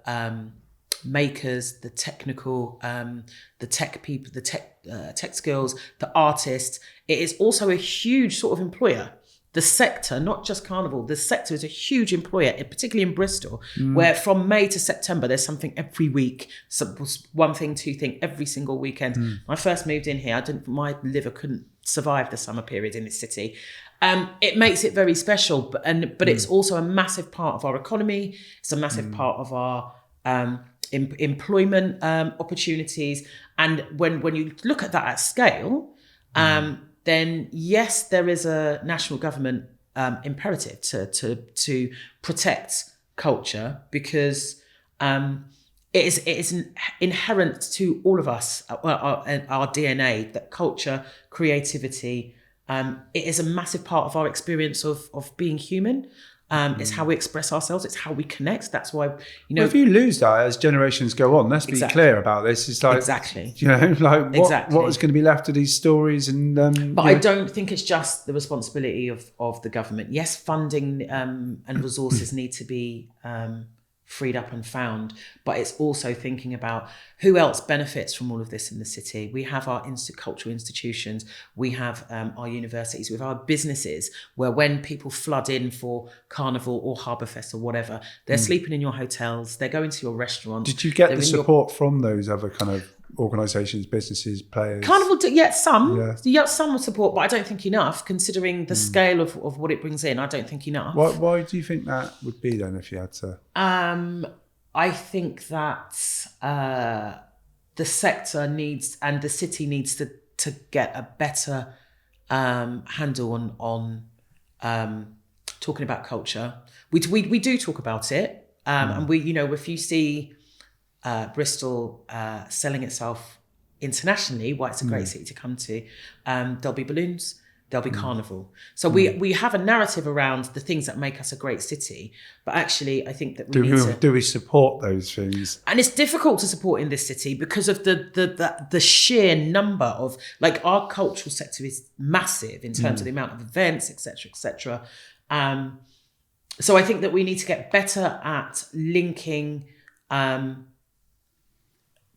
makers, the technical, the tech people, the tech skills, the artists. It is also a huge sort of employer. The sector, not just carnival, the sector is a huge employer, particularly in Bristol, where from May to September, there's something every week. So one thing, two thing, every single weekend. When I first moved in here, my liver couldn't survive the summer period in this city. It makes it very special, but it's also a massive part of our economy. It's a massive part of our employment opportunities. And when you look at that at scale, then yes, there is a national government imperative to protect culture, because it is inherent to all of us, our DNA, that culture, creativity, it is a massive part of our experience of being human. It's how we express ourselves. It's how we connect. That's why, Well, if you lose that as generations go on, let's be clear about this. It's like, what is going to be left of these stories? And but I don't think it's just the responsibility of the government. Yes, funding and resources need to be freed up and found, but it's also thinking about who else benefits from all of this in the city. We have our cultural institutions, we have our universities, we have our businesses, where when people flood in for Carnival or Harbourfest or whatever, they're sleeping in your hotels, they're going to your restaurants. Did you get the support from those other kind of organisations, businesses, players? Carnival, some support, but I don't think enough, considering the scale of what it brings in. I don't think enough. Why do you think that would be then, if you had to? I think that the sector needs, and the city needs to get a better handle on talking about culture. We do talk about it, and if you see Bristol selling itself internationally, why it's a great city to come to, there'll be balloons, there'll be carnival. So we have a narrative around the things that make us a great city, but actually I think that do we support those things? And it's difficult to support in this city because of the sheer number of, like, our cultural sector is massive in terms of the amount of events, etc. So I think that we need to get better at linking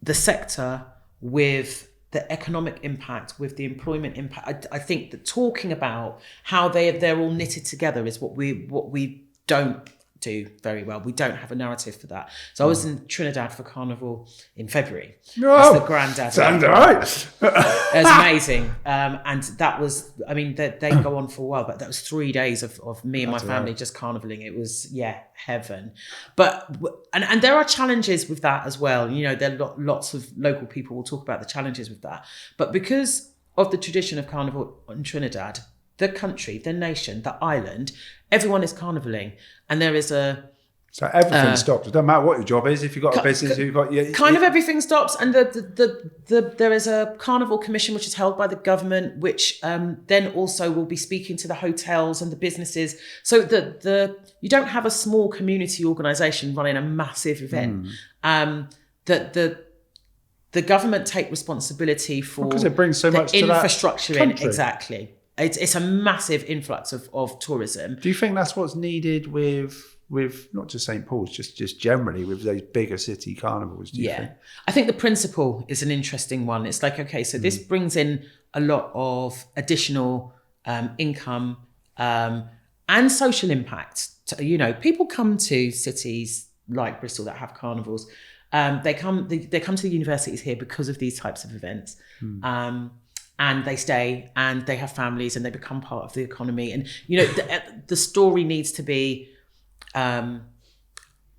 the sector with the economic impact, with the employment impact. I think that talking about how they're all knitted together is what we don't do very well. We don't have a narrative for that. So I was in Trinidad for Carnival in February. Oh, as the granddad. Sounds all right. It was amazing. And that was, I mean, they go on for a while, but that was 3 days of me and my family just carnivaling. It was, heaven. But, and there are challenges with that as well. You know, there are lots of local people will talk about the challenges with that. But because of the tradition of carnival in Trinidad, the country, the nation, the island, everyone is carnivaling. And there is so everything stops. It doesn't matter what your job is. If you've got a business, you've got everything stops. And there is a carnival commission which is held by the government, which then also will be speaking to the hotels and the businesses. So you don't have a small community organisation running a massive event. The government take responsibility for because it brings so much infrastructure to that country. Exactly. It's a massive influx of tourism. Do you think that's what's needed with not just St. Paul's, just generally with those bigger city carnivals? Do you think? I think the principle is an interesting one. It's like, okay, so this brings in a lot of additional income and social impact. You know, people come to cities like Bristol that have carnivals. They come to the universities here because of these types of events. And they stay and they have families and they become part of the economy. And, you know, the story needs to be,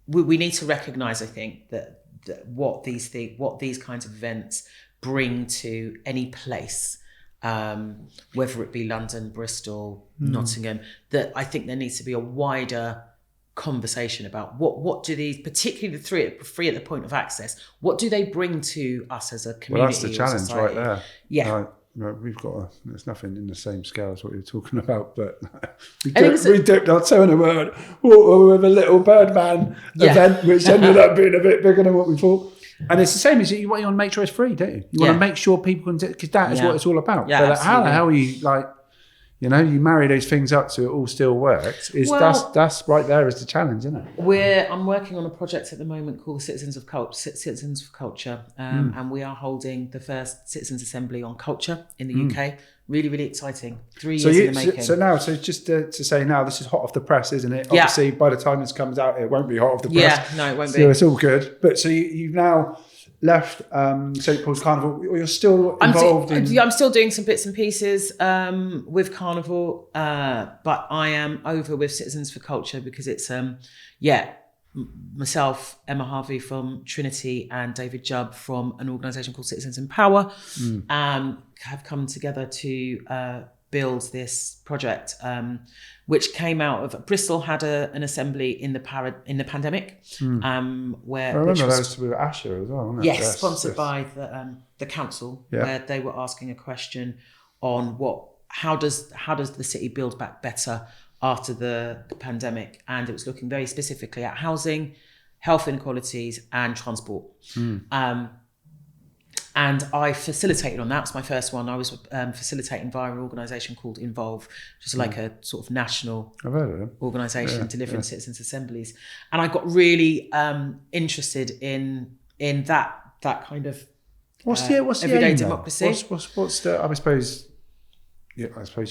we need to recognise, I think, that what these kinds of events bring to any place, whether it be London, Bristol, Nottingham, that I think there needs to be a wider conversation about what do these, particularly the three at the point of access, what do they bring to us as a community? Well, that's the challenge right there. Yeah. We've got there's nothing in the same scale as what you're talking about, but we dipped our toe in a word with a little Birdman event, which ended up being a bit bigger than what we thought. And it's the same as you want to make sure it's free, don't you? You want to make sure people can, because that is what it's all about. Yeah, so like, how the hell are you you marry those things up so it all still works. That's right there is the challenge, isn't it? I'm working on a project at the moment called Citizens for Culture, and we are holding the first Citizens Assembly on culture in the UK. Really, really exciting. 3 years in the making. So just to say now, this is hot off the press, isn't it? Obviously, by the time this comes out, it won't be hot off the press. Yeah, no, it won't be. So it's all good. But so you've now left St. Paul's Carnival. You're still involved I'm still doing some bits and pieces with Carnival, but I am over with Citizens for Culture because it's myself, Emma Harvey from Trinity, and David Jubb from an organisation called Citizens in Power have come together to build this project, which came out of Bristol had an assembly in the pandemic, where I remember that was with Asher as well, wasn't it? Yes, sponsored by the council, where they were asking a question on how does the city build back better after the pandemic, and it was looking very specifically at housing, health inequalities, and transport. And I facilitated on that. It was my first one. I was facilitating via an organisation called Involve, which is like a sort of national organisation delivering citizens' assemblies. And I got really interested in that kind of what's the everyday aim, democracy. What's the? I suppose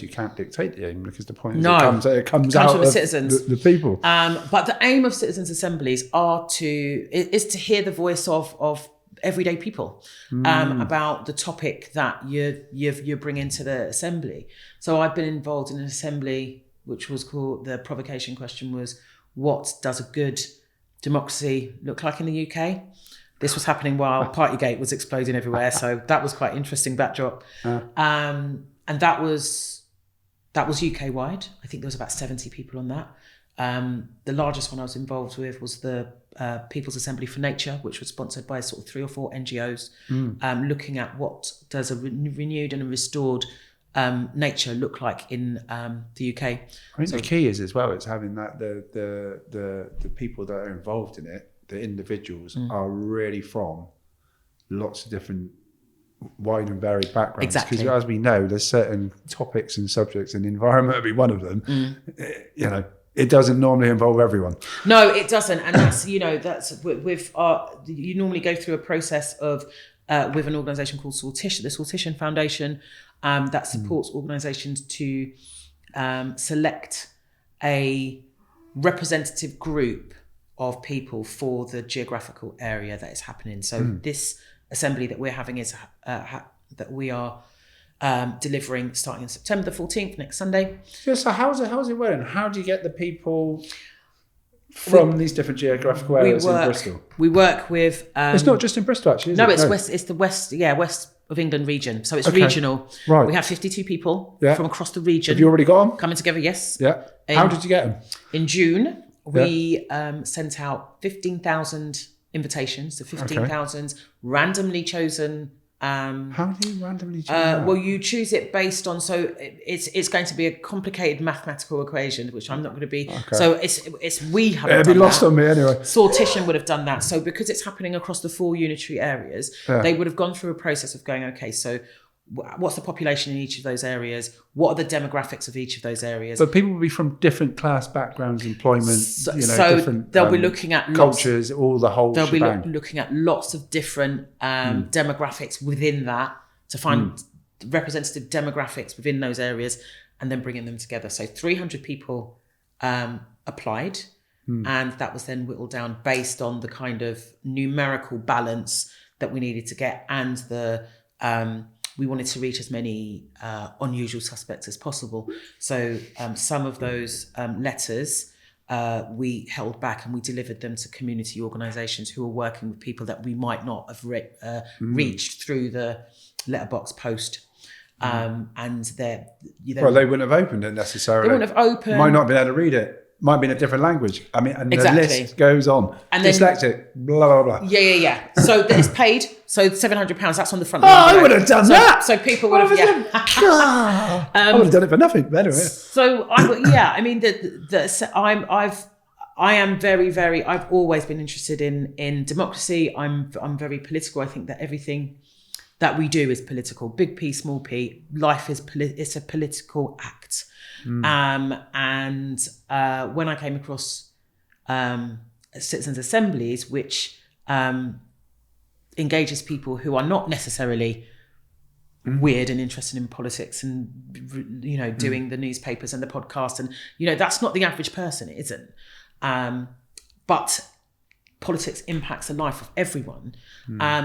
you can't dictate the aim because the point is it comes out from of the citizens, the people. But the aim of citizens' assemblies is to hear the voice of everyday people about the topic that you're bringing to the assembly. So I've been involved in an assembly which was called, the provocation question was, what does a good democracy look like in the UK? This was happening while Partygate was exploding everywhere, so that was quite interesting backdrop. And that was UK wide. I think there was about 70 people on that. The largest one I was involved with was the People's Assembly for Nature, which was sponsored by sort of 3 or 4 NGOs, looking at what does a renewed and a restored nature look like in the UK. I think the key is as well, it's having that the people that are involved in it, the individuals are really from lots of different wide and varied backgrounds. Exactly. Because as we know, there's certain topics and subjects, and the environment will be one of them. It doesn't normally involve everyone. No, it doesn't. And that's, that's with you normally go through a process of with an organisation called Sortition, the Sortition Foundation, that supports organisations to select a representative group of people for the geographical area that is happening. So this assembly that we're having is that we are delivering starting on September the 14th, next Sunday. Yeah, so how's it working? How do you get the people from these different geographical areas in Bristol? We work with... it's not just in Bristol, actually, is it? No, it's the west of England region. So it's regional. Right. We have 52 people from across the region. Have you already got them? Coming together, yes. Yeah. How did you get them? In June, we sent out 15,000 invitations to 15,000 randomly chosen... how do you randomly choose that? Well, you choose it based on, so it's going to be a complicated mathematical equation, which I'm not going to be. Okay. So it's we haven't It'd done be lost that. on me anyway. Sortition would have done that. So because it's happening across the 4 unitary areas, they would have gone through a process of going, okay, so what's the population in each of those areas? What are the demographics of each of those areas? But people will be from different class backgrounds, employment, so different they'll be looking at cultures, all the whole They'll shebang. be looking at lots of different demographics within that to find representative demographics within those areas and then bringing them together. So 300 people applied and that was then whittled down based on the kind of numerical balance that we needed to get and the... we wanted to reach as many unusual suspects as possible. So some of those letters we held back and we delivered them to community organisations who are working with people that we might not have reached through the letterbox post. And they're... well, they wouldn't have opened it necessarily. They wouldn't have opened... Might not be able to read it. Might be in a different language. I mean, and exactly. the list goes on. And then, dyslexic, blah, blah, blah. Yeah. So it's paid. So £700, that's on the front. I would have done that. So people would have, I would have done it for nothing. But anyway. So I mean, I am very, very, I've always been interested in democracy. I'm very political. I think that everything that we do is political. Big P, small p. Life is it's a political act. And when I came across citizens' assemblies, which engages people who are not necessarily weird and interested in politics and doing the newspapers and the podcast, and that's not the average person. It isn't. But politics impacts the life of everyone.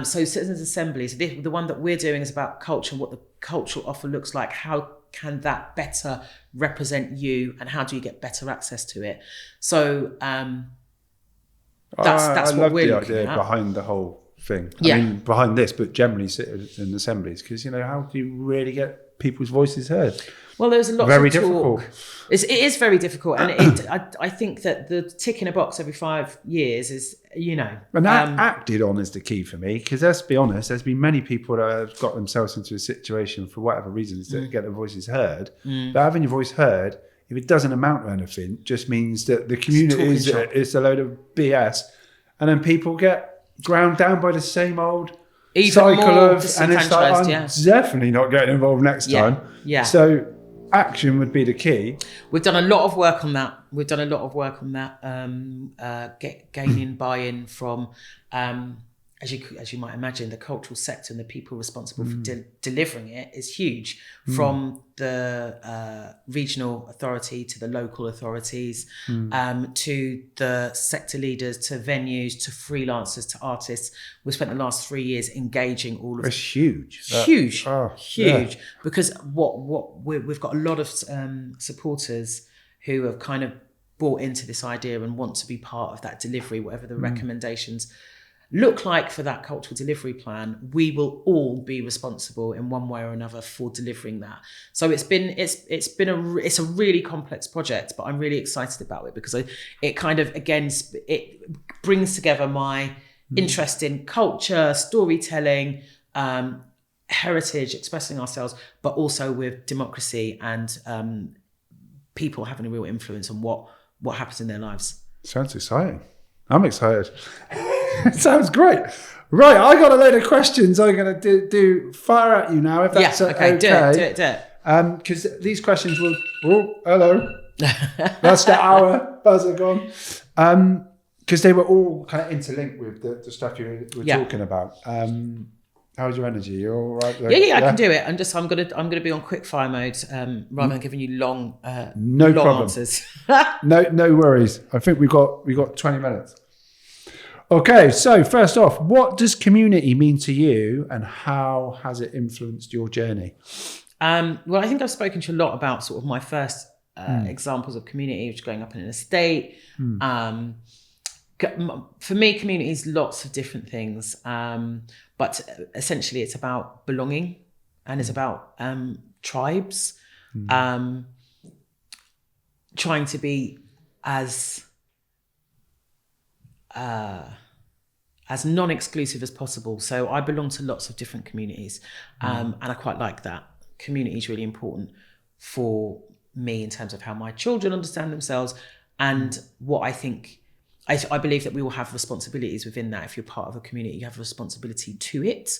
So citizens' assemblies, the one that we're doing is about culture, what the cultural offer looks like, how can that better represent you, and how do you get better access to it? So that's what we're looking at. I love the idea behind the whole thing. Yeah. I mean, behind this, but generally citizen assemblies, because how do you really get people's voices heard? Well, there's a lot very of difficult. Talk. It is very difficult, and I think that the tick in a box every 5 years is, And that acted on is the key for me, because let's be honest, there's been many people that have got themselves into a situation for whatever reasons to get their voices heard. But having your voice heard, if it doesn't amount to anything, just means that the community is a load of BS, and then people get ground down by the same old cycle of, and it's like, I'm definitely not getting involved next time. Yeah. So action would be the key. We've done a lot of work on that. Gaining buy-in from, as you might imagine, the cultural sector and the people responsible for delivering it is huge. From the regional authority to the local authorities, to the sector leaders, to venues, to freelancers, to artists. We've spent the last 3 years engaging all of. It's huge. Huge. Because we've got a lot of supporters who have kind of bought into this idea and want to be part of that delivery, whatever the recommendations look like for that cultural delivery plan. We will all be responsible in one way or another for delivering that. So it's a really complex project, but I'm really excited about it because it kind of, again, it brings together my interest in culture, storytelling, heritage, expressing ourselves, but also with democracy and people having a real influence on what happens in their lives. Sounds exciting. I'm excited. It sounds great. Right, I got a load of questions I'm going to do fire at you now, if that's okay. Do it. Because these questions will... Oh, hello. That's the hour buzzer gone. Because they were all kind of interlinked with the stuff you were talking about. How's your energy? You're all right? Yeah, I can do it. I'm gonna be on quick fire mode rather than giving you long answers. no worries. I think we got 20 minutes. Okay, so first off, what does community mean to you, and how has it influenced your journey? Well, I think I've spoken to you a lot about sort of my first examples of community, which is growing up in an estate. For me, community is lots of different things, but essentially it's about belonging, and it's about tribes, trying to be as non-exclusive as possible. So I belong to lots of different communities, and I quite like that. Community is really important for me in terms of how my children understand themselves, and what I think. I believe that we all have responsibilities within that. If you're part of a community, you have a responsibility to it.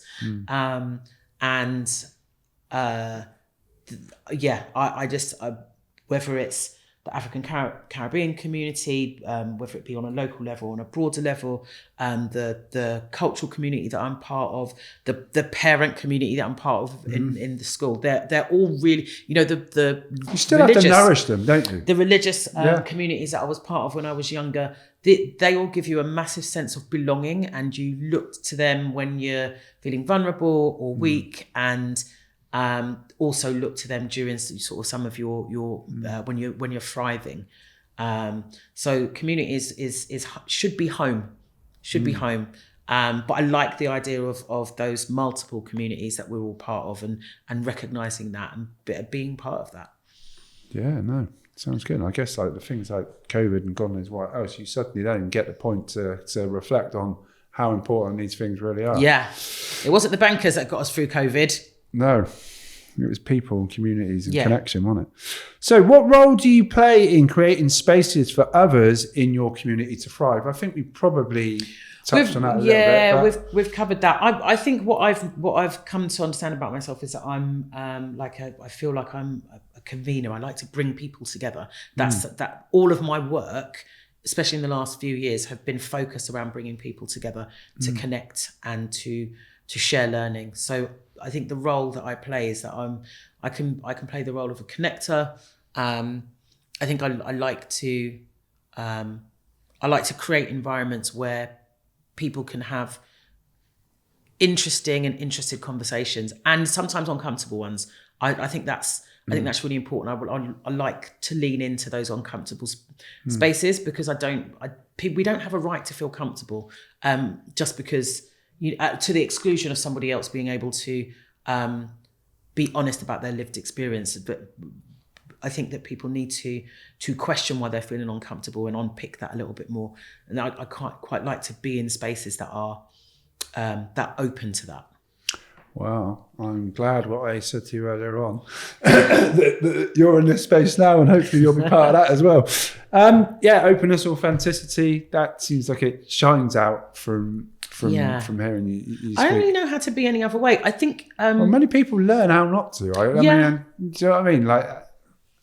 Whether it's the African Caribbean community, whether it be on a local level, on a broader level, the cultural community that I'm part of, the parent community that I'm part of in the school, they're all really, the you still have to nourish them, don't you? The religious communities that I was part of when I was younger, they all give you a massive sense of belonging, and you look to them when you're feeling vulnerable or weak, and also look to them during sort of some of your when you're thriving. So community is should be home, be home. But I like the idea of those multiple communities that we're all part of, and recognizing that and being part of that. Yeah, no, sounds good. I guess like the things like COVID and God knows what else, you suddenly then get the point to reflect on how important these things really are. Yeah, it wasn't the bankers that got us through COVID. No, it was people and communities and connection, wasn't it? So what role do you play in creating spaces for others in your community to thrive? I think we probably touched on that a little bit. Yeah, we've covered that. I think what I've come to understand about myself is that I'm I feel like I'm a convener. I like to bring people together. That all of my work, especially in the last few years, have been focused around bringing people together to connect and to share learning. So I think the role that I play is that I can play the role of a connector. I think I like to create environments where people can have interesting and interested conversations, and sometimes uncomfortable ones. I think that's really important. I like to lean into those uncomfortable spaces, because we don't have a right to feel comfortable just because to the exclusion of somebody else being able to be honest about their lived experience. But I think that people need to question why they're feeling uncomfortable and unpick that a little bit more. And I quite like to be in spaces that are that open to that. Wow, I'm glad what I said to you earlier on, that you're in this space now, and hopefully you'll be part of that as well. Openness, authenticity, that seems like it shines out from hearing you speak. I don't really know how to be any other way. I think many people learn how not to. I mean, do you know what I mean? Like,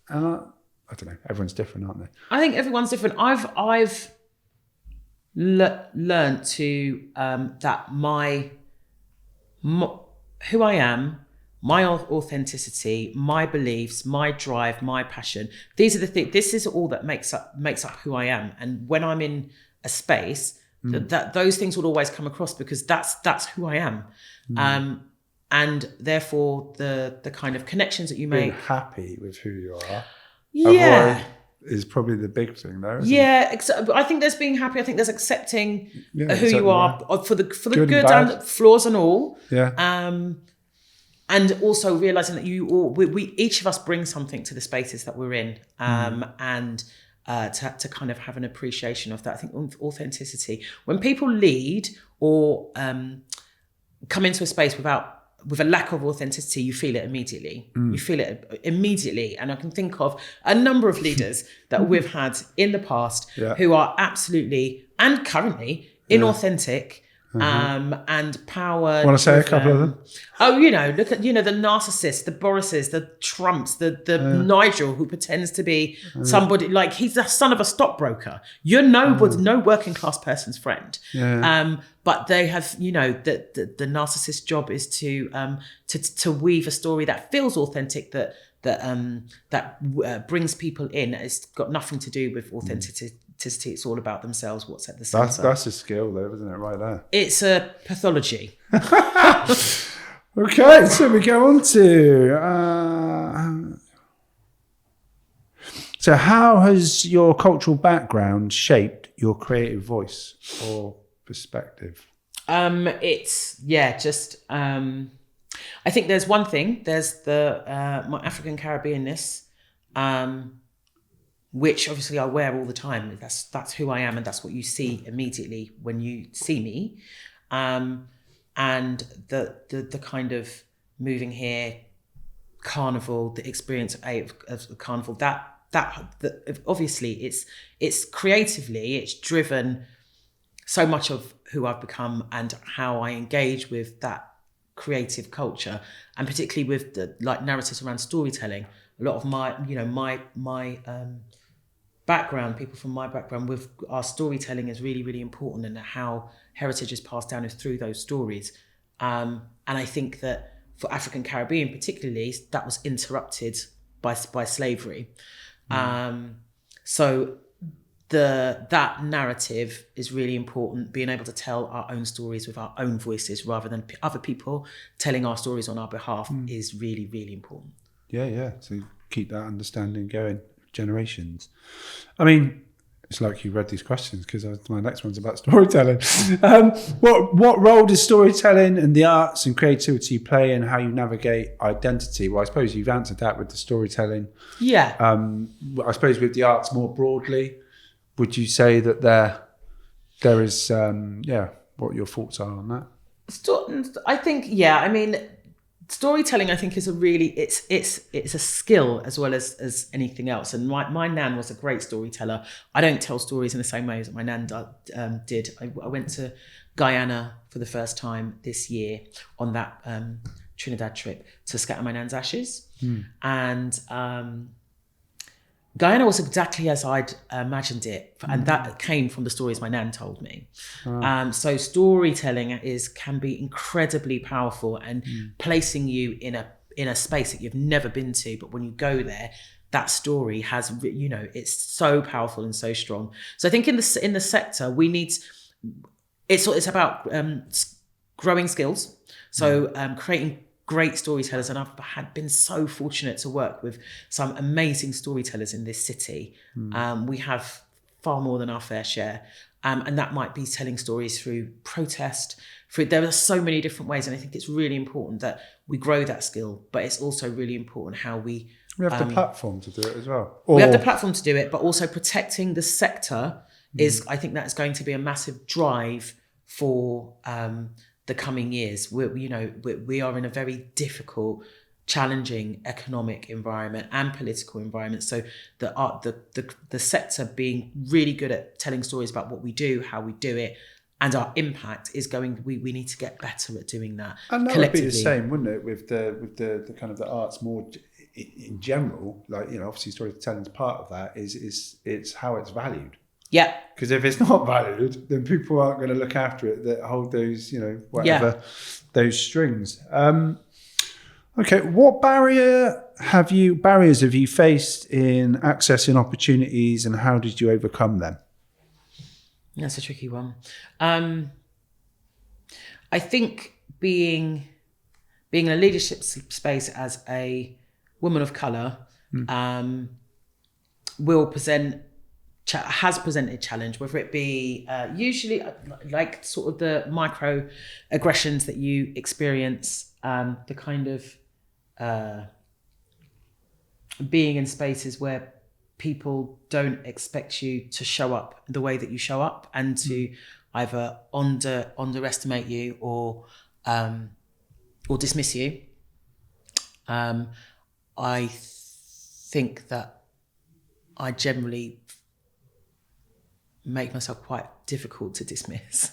I don't know. Everyone's different, aren't they? I think everyone's different. I've learned to that who I am, my authenticity, my beliefs, my drive, my passion. These are the things. This is all that makes up who I am. And when I'm in a space, that those things will always come across, because that's who I am. And therefore the kind of connections that you make. Being happy with who you are. Yeah. Is probably the big thing there, isn't it? I think there's being happy. I think there's accepting who you are for the good and flaws and all. Yeah. And also realizing that we each of us bring something to the spaces that we're in. And to kind of have an appreciation of that. I think authenticity. When people lead or come into a space with a lack of authenticity, you feel it immediately. You feel it immediately. And I can think of a number of leaders that we've had in the past who are absolutely and currently inauthentic and power. Want to say a couple of them? Oh, look at, the narcissists, the Borises, the Trumps, the Nigel who pretends to be somebody, like he's the son of a stockbroker. You're no working class person's friend. Yeah. But they have, the narcissist's job is to weave a story that feels authentic, that brings people in. It's got nothing to do with authenticity. It's all about themselves. What's at the center. That's a skill, though, isn't it? Right there. It's a pathology. Okay, so we go on to. So, how has your cultural background shaped your creative voice or perspective? I think there's one thing. There's my African Caribbeanness, which obviously I wear all the time. That's who I am, and that's what you see immediately when you see me. And the kind of moving here, carnival, the experience of carnival, that obviously it's creatively, it's driven so much of who I've become and how I engage with that creative culture, and particularly with the narratives around storytelling. A lot of my background, people from my background, with our storytelling is really, really important, and how heritage is passed down is through those stories. And I think that for African Caribbean particularly, that was interrupted by slavery. So that narrative is really important, being able to tell our own stories with our own voices rather than other people telling our stories on our behalf is really, really important. Yeah. To keep that understanding going, generations. I mean, it's like you read these questions because my next one's about storytelling. What role does storytelling and the arts and creativity play in how you navigate identity? Well, I suppose you've answered that with the storytelling. Yeah. I suppose with the arts more broadly, would you say that there is what your thoughts are on that? I think, I mean, storytelling, I think, is a really, it's a skill as well as anything else. And my nan was a great storyteller. I don't tell stories in the same way as my nan did. I went to Guyana for the first time this year on that Trinidad trip to scatter my nan's ashes. And Guyana was exactly as I'd imagined it, and that came from the stories my nan told me. So storytelling can be incredibly powerful, and placing you in a space that you've never been to, but when you go there, that story has, it's so powerful and so strong. So I think in the sector, we need, it's about growing skills. So creating great storytellers, and I've been so fortunate to work with some amazing storytellers in this city. We have far more than our fair share, and that might be telling stories through protest. There are so many different ways, and I think it's really important that we grow that skill. But it's also really important how we have the platform to do it as well. We have the platform to do it, but also protecting the sector is. I think that's going to be a massive drive for the coming years. We are in a very difficult, challenging economic environment and political environment. So the sector being really good at telling stories about what we do, how we do it, and our impact is we need to get better at doing that. And that would be the same, wouldn't it, with the kind of the arts more in general? Like, obviously storytelling is part of that. It's how it's valued. Yeah. Because if it's not valued, then people aren't going to look after it that hold those, those strings. Okay. What barriers have you faced in accessing opportunities, and how did you overcome them? That's a tricky one. I think being in a leadership space as a woman of colour has presented challenge, whether it be usually like sort of the micro aggressions that you experience, the kind of being in spaces where people don't expect you to show up the way that you show up, and to either underestimate you or dismiss you. I think that I generally make myself quite difficult to dismiss.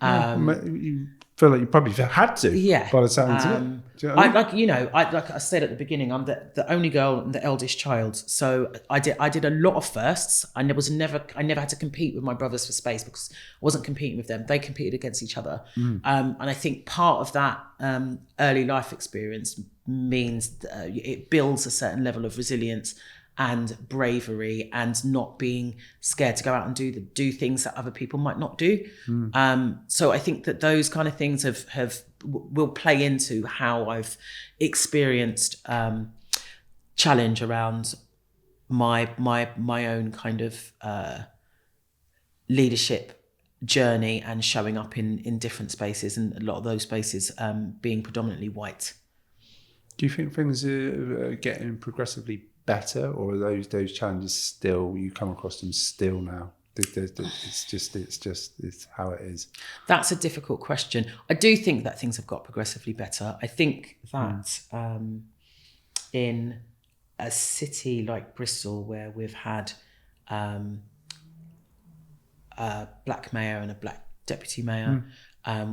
You feel like you probably had to. By the sounds of it. Do you know what I mean? Like I said at the beginning, I'm the only girl and the eldest child. So I did a lot of firsts. I never had to compete with my brothers for space because I wasn't competing with them. They competed against each other. And I think part of that early life experience means it builds a certain level of resilience and bravery and not being scared to go out and do things that other people might not do. So I think that those kind of things will play into how I've experienced challenge around my own kind of leadership journey and showing up in different spaces, and a lot of those spaces being predominantly white. Do you think things are getting progressively better, or are those challenges still, you come across them still now? It's how it is. That's a difficult question. I do think that things have got progressively better. I think that in a city like Bristol, where we've had a black mayor and a black deputy mayor,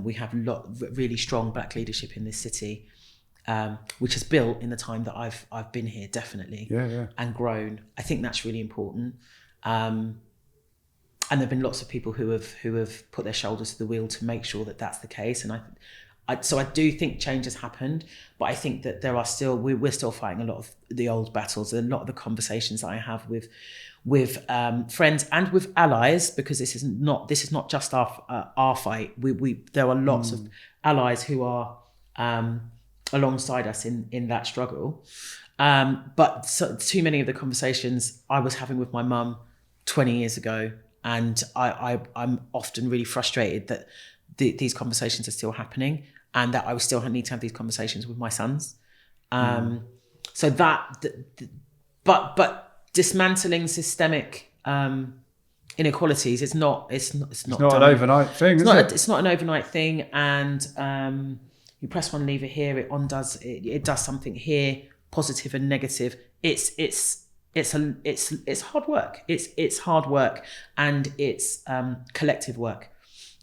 we have really strong black leadership in this city. Which has built in the time that I've been here, definitely, and grown. I think that's really important. And there've been lots of people who have put their shoulders to the wheel to make sure that that's the case. And so I do think change has happened, but I think that we're still fighting a lot of the old battles. A lot of the conversations that I have with friends and with allies, because this is not just our fight. There are lots of allies who are alongside us in that struggle. But too many of the conversations I was having with my mum 20 years ago, and I'm often really frustrated that these conversations are still happening, and that I still need to have these conversations with my sons. So that, but dismantling systemic inequalities, it's not an overnight thing. It's not an overnight thing, and you press one lever here, it does something here, positive and negative. It's hard work. It's hard work, and it's collective work.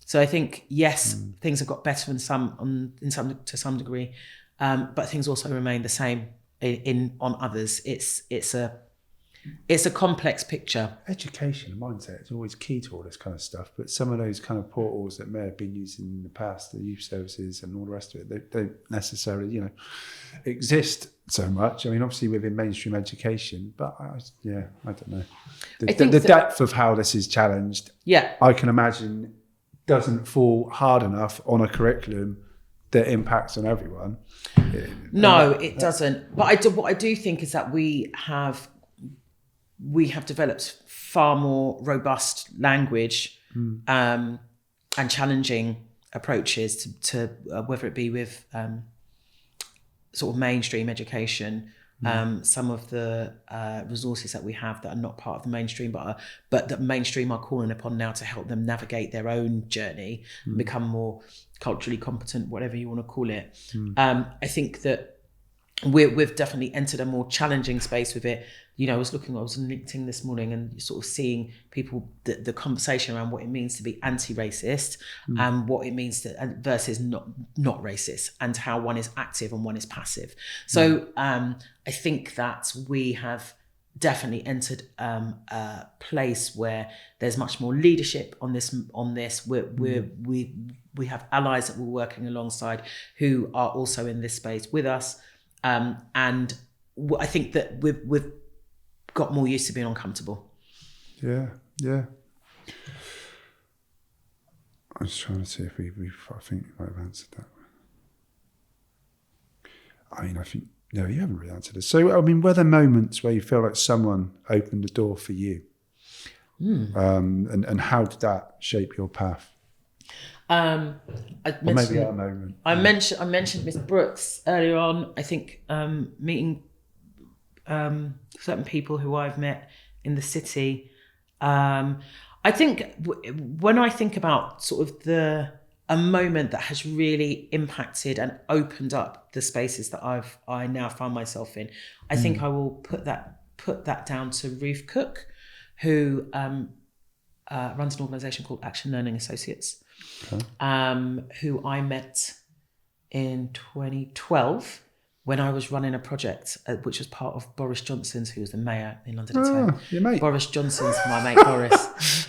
So I think things have got better to some degree, but things also remain the same on others. It's a complex picture. Education and mindset is always key to all this kind of stuff, but some of those kind of portals that may have been used in the past, the youth services and all the rest of it, they don't necessarily, exist so much. I mean, obviously within mainstream education, but I don't know. The depth of how this is challenged, I can imagine, doesn't fall hard enough on a curriculum that impacts on everyone. No, it doesn't. But what I do think is that we have developed far more robust language and challenging approaches to whether it be with sort of mainstream education, some of the resources that we have that are not part of the mainstream, but that mainstream are calling upon now to help them navigate their own journey and become more culturally competent, whatever you want to call it. I think that we've definitely entered a more challenging space with it. I was on LinkedIn this morning and sort of seeing people, the conversation around what it means to be anti-racist and what it means to versus not racist, and how one is active and one is passive. So I think that we have definitely entered a place where there's much more leadership on this. We have allies that we're working alongside who are also in this space with us, and I think that we've got more used to being uncomfortable. Yeah. I was trying to see if I think you might have answered that. I mean, I think, no, you haven't really answered it. So, I mean, were there moments where you feel like someone opened the door for you? And how did that shape your path? I mentioned a moment. I mentioned Miss Brooks earlier on. I think meeting certain people who I've met in the city. I think when I think about sort of a moment that has really impacted and opened up the spaces that I now find myself in, I think I will put that down to Ruth Cook, who runs an organisation called Action Learning Associates. who I met in 2012 when I was running a project which was part of Boris Johnson's, who was the mayor in London at the time. Your mate. Boris Johnson's, my mate Boris,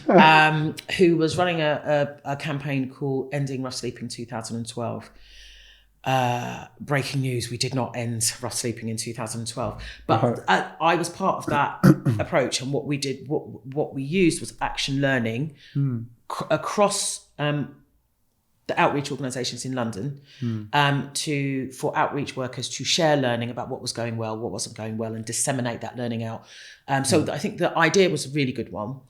who was running a campaign called Ending Rough Sleeping 2012. Breaking news, we did not end rough sleeping in 2012. But I was part of that approach, and what we did, what we used was action learning across the outreach organisations in London for outreach workers to share learning about what was going well, what wasn't going well, and disseminate that learning out. So I think the idea was a really good one.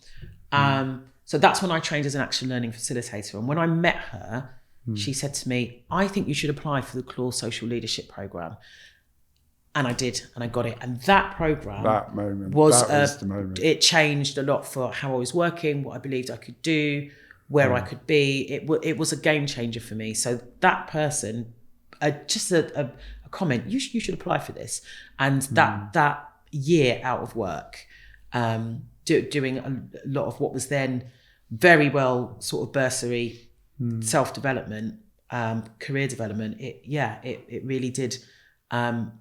So that's when I trained as an action learning facilitator. And when I met her, she said to me, I think you should apply for the Claw Social Leadership Programme. And I did, and I got it. And that programme was the moment. It changed a lot for how I was working, what I believed I could do, where I could be. It was a game changer for me. So that person, just a comment, you should apply for this. And that year out of work, doing a lot of what was then very well sort of bursary, self-development, career development, it really did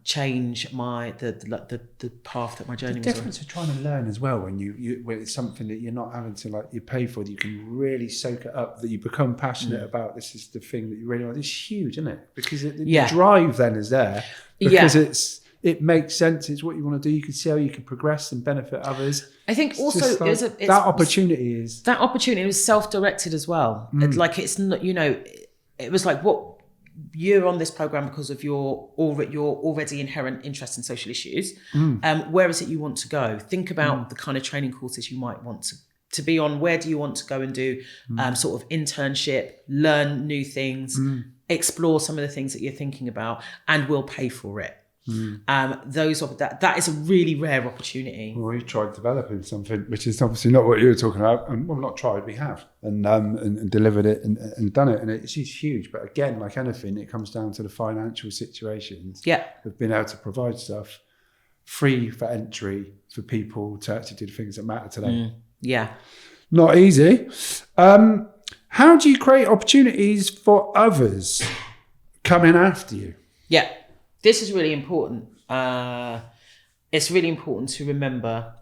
change the path that my journey was on. The difference of trying to learn as well when when it's something that you're not having to you pay for, that you can really soak it up, that you become passionate about. This is the thing that you really want. It's huge, isn't it? Because the drive then is there because it makes sense. It's what you want to do. You can see how you can progress and benefit others. I think also that opportunity was self-directed as well. It's not, it was like, what you're on this program because of your already inherent interest in social issues. Where is it you want to go? Think about the kind of training courses you might want to be on. Where do you want to go and do sort of internship, learn new things, explore some of the things that you're thinking about, and we'll pay for it. That is a really rare opportunity. Well, we've tried developing something which is obviously not what you were talking about, and well, not tried, we have, and delivered it and done it, and it's huge. But again, like anything, it comes down to the financial situations. We've been able to provide stuff free for entry for people to actually do the things that matter to them. Not easy. How do you create opportunities for others coming after you? This is really important. It's really important to remember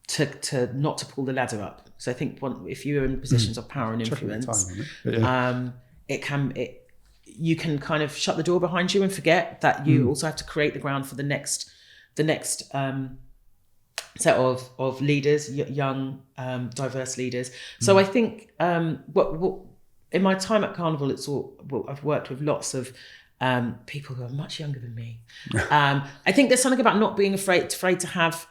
to not to pull the ladder up. So I think if you're in positions of power and influence, you can kind of shut the door behind you and forget that you also have to create the ground for the next set of leaders, young, diverse leaders. So I think what in my time at Carnival, I've worked with lots of people who are much younger than me. I think there's something about not being afraid to have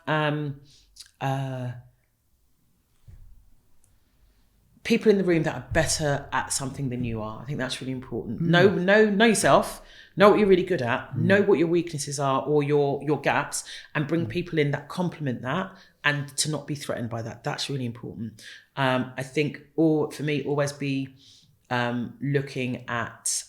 people in the room that are better at something than you are. I think that's really important. Know yourself, know what you're really good at, know what your weaknesses are or your gaps, and bring people in that complement that, and to not be threatened by that. That's really important. I think, for me, always be looking at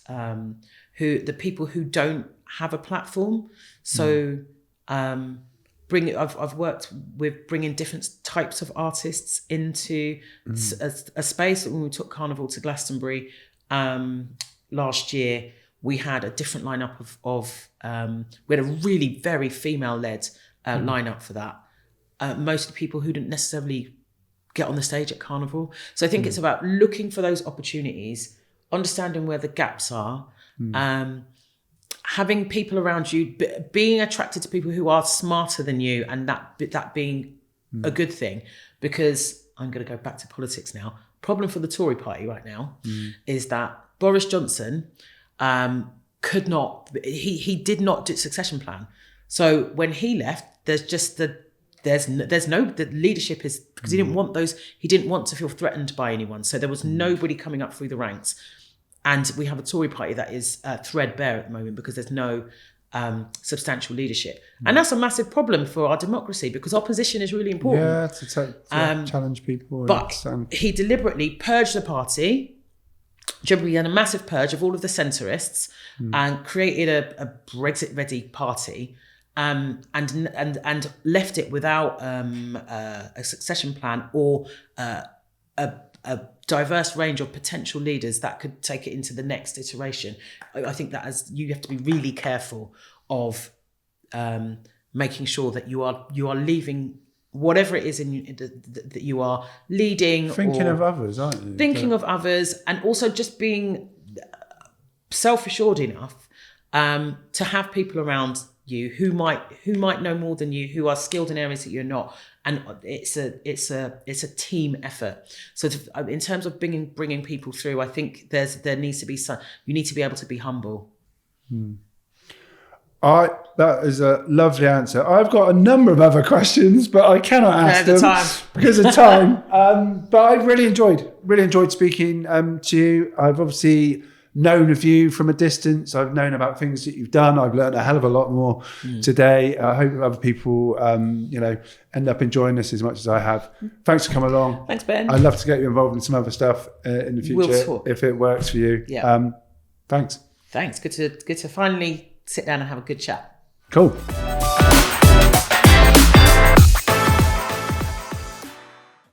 the people who don't have a platform. So I've worked with bringing different types of artists into a space. When we took Carnival to Glastonbury last year, we had a different lineup of we had a really very female-led lineup for that. Mostly people who didn't necessarily get on the stage at Carnival. So I think it's about looking for those opportunities, understanding where the gaps are, having people around you, being attracted to people who are smarter than you, and that being a good thing. Because I'm going to go back to politics now. Problem for the Tory party right now is that Boris Johnson could not. He did not do a succession plan. So when he left, there's no the leadership is, because he didn't want to feel threatened by anyone. So there was nobody coming up through the ranks. And we have a Tory party that is threadbare at the moment because there's no substantial leadership. And that's a massive problem for our democracy, because opposition is really important. To challenge people. But he deliberately purged the party. He had a massive purge of all of the centrists and created a Brexit-ready party and left it without a succession plan or a diverse range of potential leaders that could take it into the next iteration. I think that as you have to be really careful of making sure that you are leaving whatever it is that you are leading. Thinking of others, aren't you? Thinking of others, and also just being self-assured enough to have people around you who might know more than you, who are skilled in areas that you're not, and it's a team effort. So in terms of bringing people through, I think there needs to be you need to be able to be humble. That is a lovely answer. I've got a number of other questions, but I cannot ask them because of time. But I really enjoyed speaking to you. I've obviously known of you from a distance. I've known about things that you've done. I've learned a hell of a lot more today. I hope other people, end up enjoying this as much as I have. Thanks for coming along. Thanks, Ben. I'd love to get you involved in some other stuff in the future if it works for you. Yeah. Thanks. Thanks. Good to finally sit down and have a good chat. Cool.